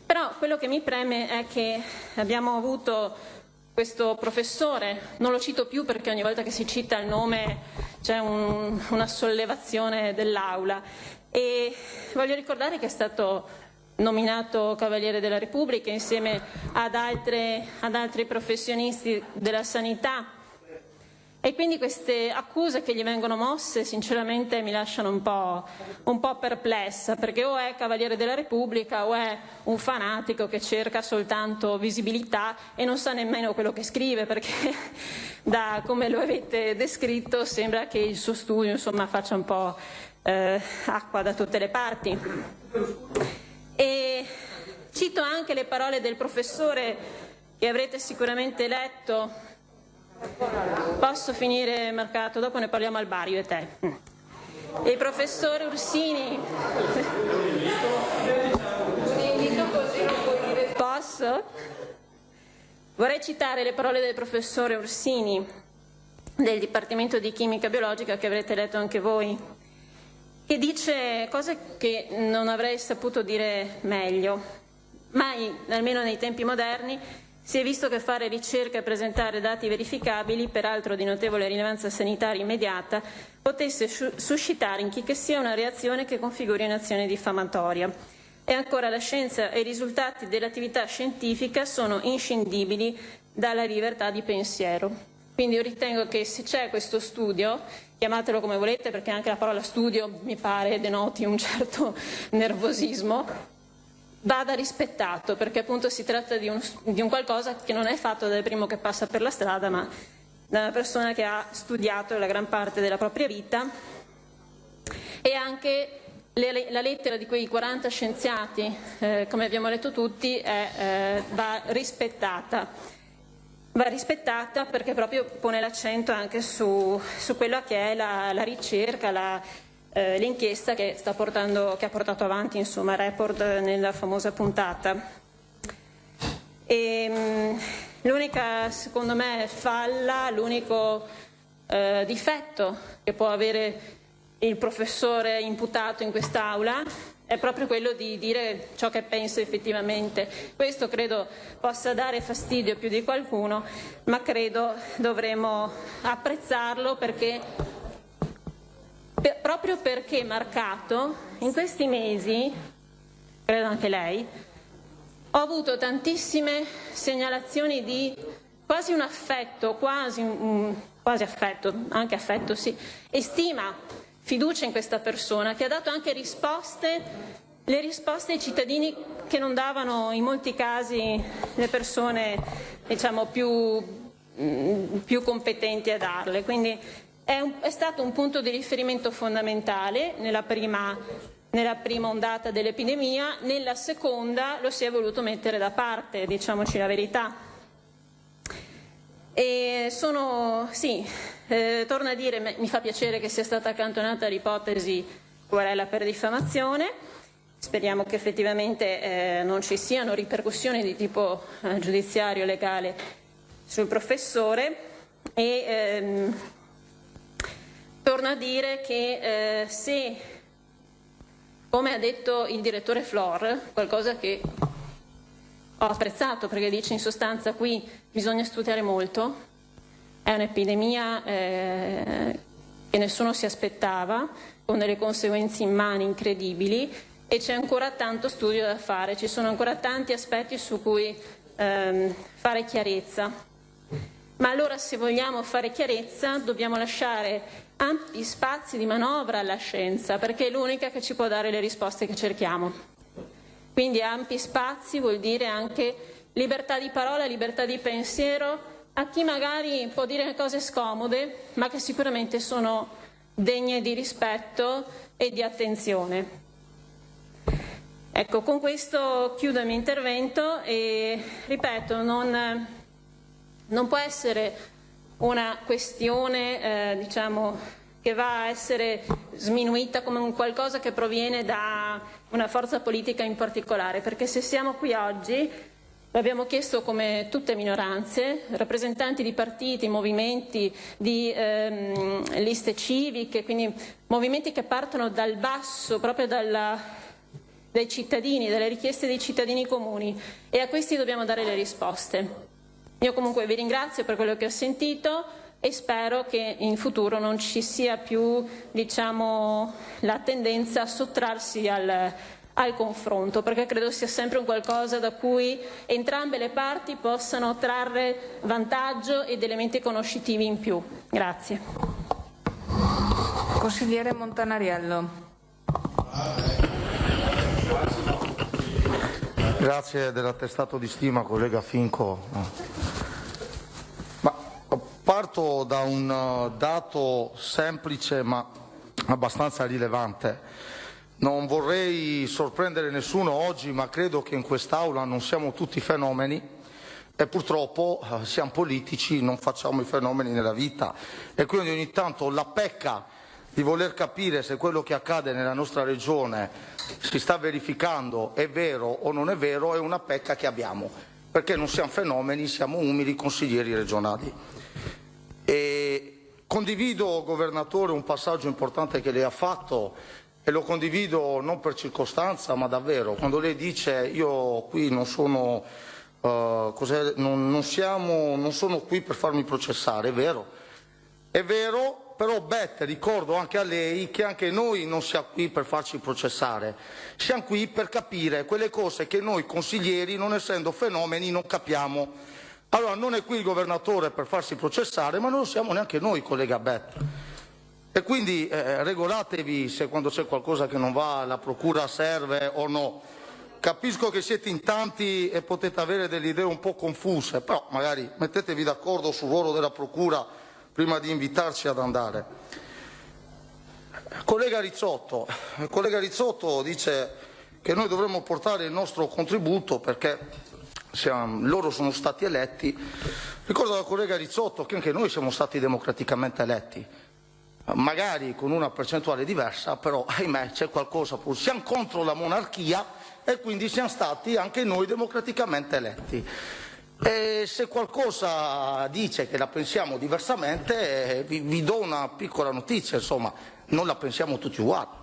Però quello che mi preme è che abbiamo avuto questo professore, non lo cito più perché ogni volta che si cita il nome c'è una sollevazione dell'Aula, e voglio ricordare che è stato nominato Cavaliere della Repubblica insieme ad altri professionisti della sanità, e quindi queste accuse che gli vengono mosse sinceramente mi lasciano un po' perplessa, perché o è Cavaliere della Repubblica o è un fanatico che cerca soltanto visibilità e non sa nemmeno quello che scrive, perché da come lo avete descritto sembra che il suo studio insomma faccia un po' acqua da tutte le parti. E cito anche le parole del professore che avrete sicuramente letto. Posso finire, Mercato? Dopo ne parliamo al bar, io e te. Il professore Ursini. Posso? Vorrei citare le parole del professore Ursini del Dipartimento di Chimica Biologica, che avrete letto anche voi, che dice cose che non avrei saputo dire meglio. Mai, almeno nei tempi moderni, si è visto che fare ricerca e presentare dati verificabili, peraltro di notevole rilevanza sanitaria immediata, potesse suscitare in chi che sia una reazione che configuri un'azione diffamatoria. E ancora, la scienza e i risultati dell'attività scientifica sono inscindibili dalla libertà di pensiero. Quindi io ritengo che se c'è questo studio, chiamatelo come volete, perché anche la parola studio mi pare denoti un certo nervosismo, vada rispettato, perché appunto si tratta di un qualcosa che non è fatto dal primo che passa per la strada, ma da una persona che ha studiato la gran parte della propria vita. E anche la lettera di quei 40 scienziati, come abbiamo letto tutti, va rispettata. Va rispettata perché proprio pone l'accento anche su quella che è la ricerca, l'inchiesta che ha portato avanti insomma Report nella famosa puntata. E l'unica, secondo me, falla, l'unico difetto che può avere il professore imputato in quest'Aula è proprio quello di dire ciò che pensa effettivamente. Questo credo possa dare fastidio a più di qualcuno, ma credo dovremo apprezzarlo, perché proprio perché Marcato in questi mesi, credo anche lei, ho avuto tantissime segnalazioni di quasi un affetto, quasi affetto, anche affetto sì, e stima, fiducia in questa persona, che ha dato anche le risposte ai cittadini che non davano in molti casi le persone, diciamo, più competenti a darle. Quindi è stato un punto di riferimento fondamentale nella prima ondata dell'epidemia. Nella seconda lo si è voluto mettere da parte, diciamoci la verità. E torno a dire, mi fa piacere che sia stata accantonata l'ipotesi querela per diffamazione. Speriamo che effettivamente non ci siano ripercussioni di tipo giudiziario legale sul professore. E torno a dire che se, come ha detto il direttore Flor, qualcosa che ho apprezzato, perché dice in sostanza qui bisogna studiare molto, è un'epidemia che nessuno si aspettava, con delle conseguenze immani incredibili, e c'è ancora tanto studio da fare, ci sono ancora tanti aspetti su cui fare chiarezza. Ma allora, se vogliamo fare chiarezza, dobbiamo lasciare ampi spazi di manovra alla scienza, perché è l'unica che ci può dare le risposte che cerchiamo. Quindi ampi spazi vuol dire anche libertà di parola, libertà di pensiero a chi magari può dire cose scomode, ma che sicuramente sono degne di rispetto e di attenzione. Ecco, con questo chiudo il mio intervento e ripeto, non può essere una questione diciamo, che va a essere sminuita come un qualcosa che proviene da una forza politica in particolare, perché se siamo qui oggi, l'abbiamo chiesto come tutte minoranze, rappresentanti di partiti, movimenti, di liste civiche, quindi movimenti che partono dal basso, proprio dai cittadini, dalle richieste dei cittadini comuni, e a questi dobbiamo dare le risposte. Io comunque vi ringrazio per quello che ho sentito e spero che in futuro non ci sia più, diciamo, la tendenza a sottrarsi al confronto, perché credo sia sempre un qualcosa da cui entrambe le parti possano trarre vantaggio ed elementi conoscitivi in più. Grazie. Consigliere Montanariello. Grazie dell'attestato di stima, collega Finco. Ma parto da un dato semplice ma abbastanza rilevante. Non vorrei sorprendere nessuno oggi, ma credo che in quest'Aula non siamo tutti fenomeni e purtroppo siamo politici, non facciamo i fenomeni nella vita e quindi ogni tanto la pecca di voler capire se quello che accade nella nostra regione si sta verificando è vero o non è vero è una pecca che abbiamo, perché non siamo fenomeni, siamo umili consiglieri regionali. E condivido, Governatore, un passaggio importante che lei ha fatto e lo condivido non per circostanza ma davvero, quando lei dice io qui non sono, non sono qui per farmi processare, è vero, però ricordo anche a lei che anche noi non siamo qui per farci processare, siamo qui per capire quelle cose che noi consiglieri, non essendo fenomeni, non capiamo. Allora non è qui il Governatore per farsi processare, ma non lo siamo neanche noi, collega E quindi regolatevi se quando c'è qualcosa che non va la Procura serve o no. Capisco che siete in tanti e potete avere delle idee un po' confuse, però magari mettetevi d'accordo sul ruolo della Procura prima di invitarci ad andare. Il collega Rizzotto dice che noi dovremmo portare il nostro contributo perché loro sono stati eletti. Ricordo al collega Rizzotto che anche noi siamo stati democraticamente eletti, magari con una percentuale diversa, però ahimè c'è qualcosa, siamo contro la monarchia e quindi siamo stati anche noi democraticamente eletti. E se qualcosa dice che la pensiamo diversamente, vi do una piccola notizia, insomma, non la pensiamo tutti uguali.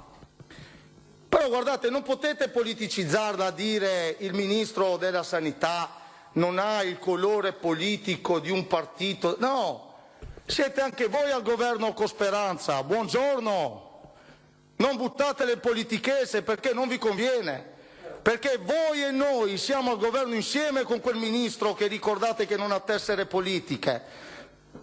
Però guardate, non potete politicizzarla a dire il Ministro della Sanità non ha il colore politico di un partito. No, siete anche voi al governo con Speranza, buongiorno. Non buttate le politichese perché non vi conviene. Perché voi e noi siamo al governo insieme con quel ministro che ricordate che non ha tessere politiche.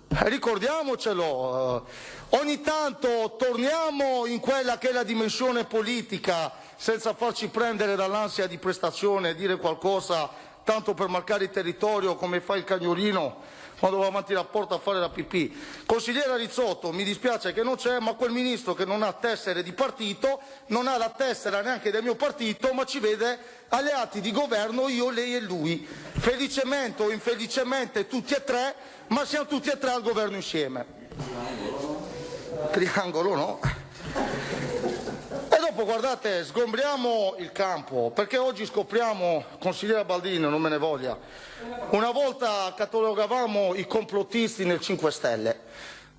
Ricordiamocelo, ogni tanto torniamo in quella che è la dimensione politica senza farci prendere dall'ansia di prestazione e dire qualcosa tanto per marcare il territorio come fa il cagnolino quando va avanti la porta a fare la pipì. Consigliera Rizzotto, mi dispiace che non c'è, ma quel ministro che non ha tessere di partito, non ha la tessera neanche del mio partito, ma ci vede alleati di governo, io, lei e lui. Felicemente o infelicemente tutti e tre, ma siamo tutti e tre al governo insieme. Triangolo no? E dopo guardate, sgombriamo il campo, perché oggi scopriamo, consigliera Baldini, non me ne voglia, una volta catalogavamo i complottisti nel 5 Stelle,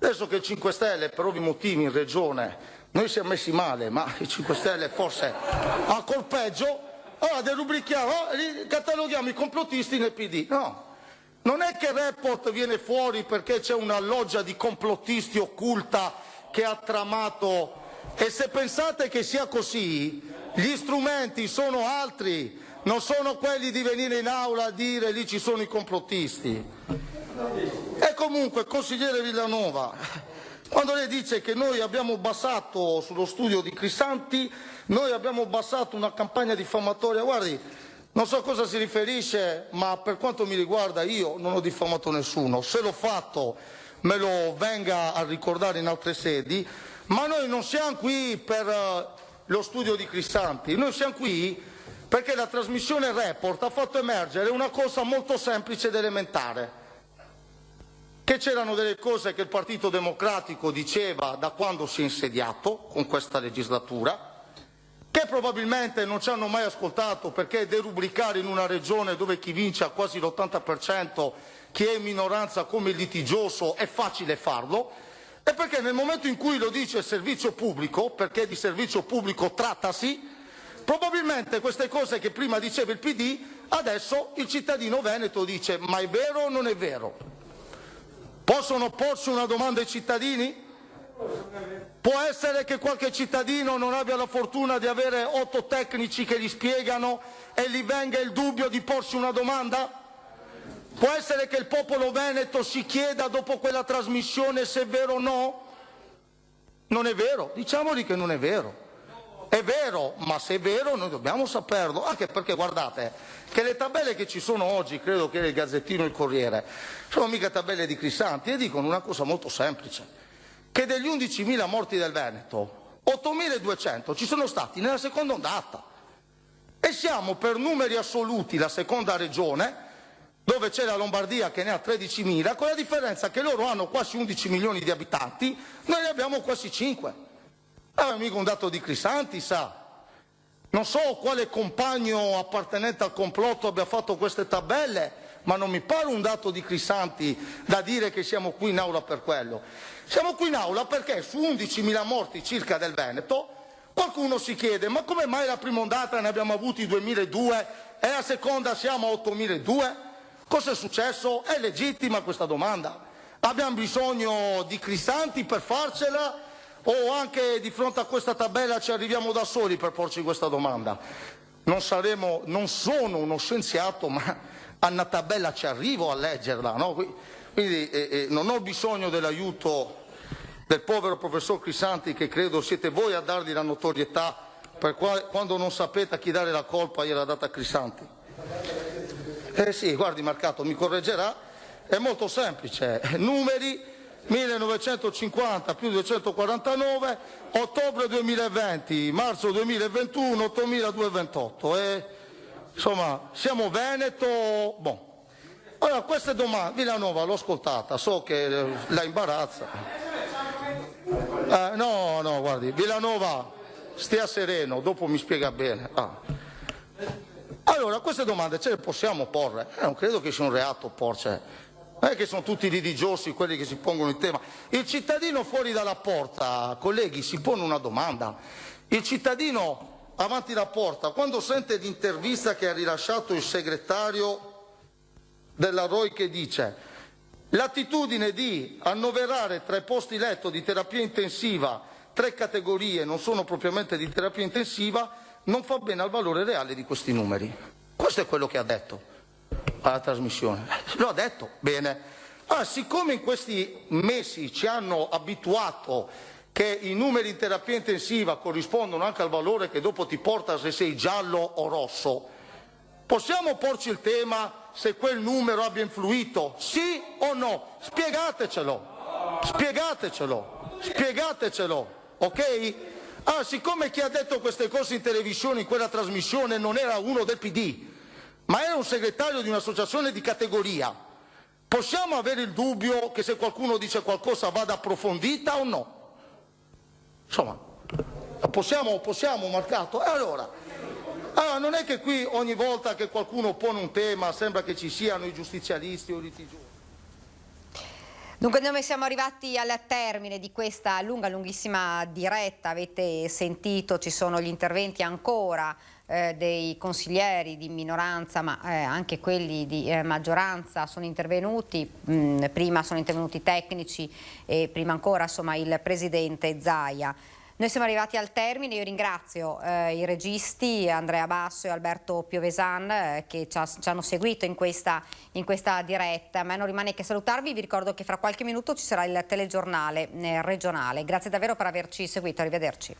adesso che il 5 Stelle per ovvi motivi in regione noi siamo messi male, ma il 5 Stelle forse ha col peggio, allora derubrichiamo, cataloghiamo i complottisti nel PD. No, non è che il report viene fuori perché c'è una loggia di complottisti occulta che ha tramato, e se pensate che sia così, gli strumenti sono altri, non sono quelli di venire in aula a dire lì ci sono i complottisti. E comunque, consigliere Villanova, quando lei dice che noi abbiamo basato sullo studio di Crisanti, noi abbiamo basato una campagna diffamatoria, guardi, non so a cosa si riferisce, ma per quanto mi riguarda io non ho diffamato nessuno, se l'ho fatto me lo venga a ricordare in altre sedi, Ma noi non siamo qui per lo studio di Crisanti, noi siamo qui perché la trasmissione Report ha fatto emergere una cosa molto semplice ed elementare, che c'erano delle cose che il Partito Democratico diceva da quando si è insediato con questa legislatura, che probabilmente non ci hanno mai ascoltato, perché derubricare in una regione dove chi vince ha quasi l'80%, chi è in minoranza come il litigioso, è facile farlo, e perché nel momento in cui lo dice il servizio pubblico, perché di servizio pubblico trattasi, probabilmente queste cose che prima diceva il PD, adesso il cittadino veneto dice: ma è vero o non è vero? Possono porsi una domanda ai cittadini? Può essere che qualche cittadino non abbia la fortuna di avere 8 tecnici che gli spiegano e gli venga il dubbio di porsi una domanda? Può essere che il popolo veneto si chieda dopo quella trasmissione se è vero o no? Non è vero, diciamogli che non è vero. È vero, ma se è vero noi dobbiamo saperlo, anche perché guardate che le tabelle che ci sono oggi, credo che era il Gazzettino e il Corriere, sono mica tabelle di Crisanti e dicono una cosa molto semplice, che degli 11.000 morti del Veneto, 8.200 ci sono stati nella seconda ondata e siamo per numeri assoluti la seconda regione, dove c'è la Lombardia che ne ha 13.000, con la differenza che loro hanno quasi 11 milioni di abitanti, noi ne abbiamo quasi 5. Ah, mica un dato di Crisanti, sa. Non so quale compagno appartenente al complotto abbia fatto queste tabelle, ma non mi pare un dato di Crisanti da dire che siamo qui in aula per quello. Siamo qui in aula perché su 11.000 morti circa del Veneto qualcuno si chiede: ma come mai la prima ondata ne abbiamo avuti 2.200 e la seconda siamo a 8.200? Cosa è successo? È legittima questa domanda. Abbiamo bisogno di Crisanti per farcela o anche di fronte a questa tabella ci arriviamo da soli per porci questa domanda? Non sono uno scienziato, ma a una tabella ci arrivo a leggerla, no? Quindi non ho bisogno dell'aiuto del povero professor Crisanti, che credo siete voi a dargli la notorietà, per quando non sapete a chi dare la colpa gliela data a Crisanti. Sì, guardi Marcato, mi correggerà, è molto semplice, numeri 1950 più 249, ottobre 2020, marzo 2021, 8228, insomma siamo Veneto, boh. Allora queste domande, Villanova l'ho ascoltata, so che la imbarazza. No, guardi, Villanova stia sereno, dopo mi spiega bene. Allora queste domande ce le possiamo porre, non credo che sia un reato porcele. Non è che sono tutti litigiosi quelli che si pongono il tema. Il cittadino fuori dalla porta, colleghi, si pone una domanda. Il cittadino avanti la porta, quando sente l'intervista che ha rilasciato il segretario della ROI che dice: l'attitudine di annoverare tra i posti letto di terapia intensiva 3 categorie non sono propriamente di terapia intensiva, non fa bene al valore reale di questi numeri. Questo è quello che ha detto alla trasmissione. Lo ha detto, bene. Allora, siccome in questi mesi ci hanno abituato che i numeri in terapia intensiva corrispondono anche al valore che dopo ti porta se sei giallo o rosso, possiamo porci il tema se quel numero abbia influito, sì o no? Spiegatecelo, ok? Allora, siccome chi ha detto queste cose in televisione in quella trasmissione non era uno del PD, ma era un segretario di un'associazione di categoria, possiamo avere il dubbio che se qualcuno dice qualcosa vada approfondita o no? Insomma, possiamo Marcato? Allora, non è che qui ogni volta che qualcuno pone un tema sembra che ci siano i giustizialisti o i litigiosi. Dunque noi siamo arrivati al termine di questa lunghissima diretta, avete sentito, ci sono gli interventi ancora dei consiglieri di minoranza, ma anche quelli di maggioranza sono intervenuti, prima sono intervenuti tecnici e prima ancora insomma il presidente Zaia. Noi siamo arrivati al termine, io ringrazio i registi Andrea Basso e Alberto Piovesan che ci hanno seguito in questa diretta. A me non rimane che salutarvi, vi ricordo che fra qualche minuto ci sarà il telegiornale regionale. Grazie davvero per averci seguito, arrivederci.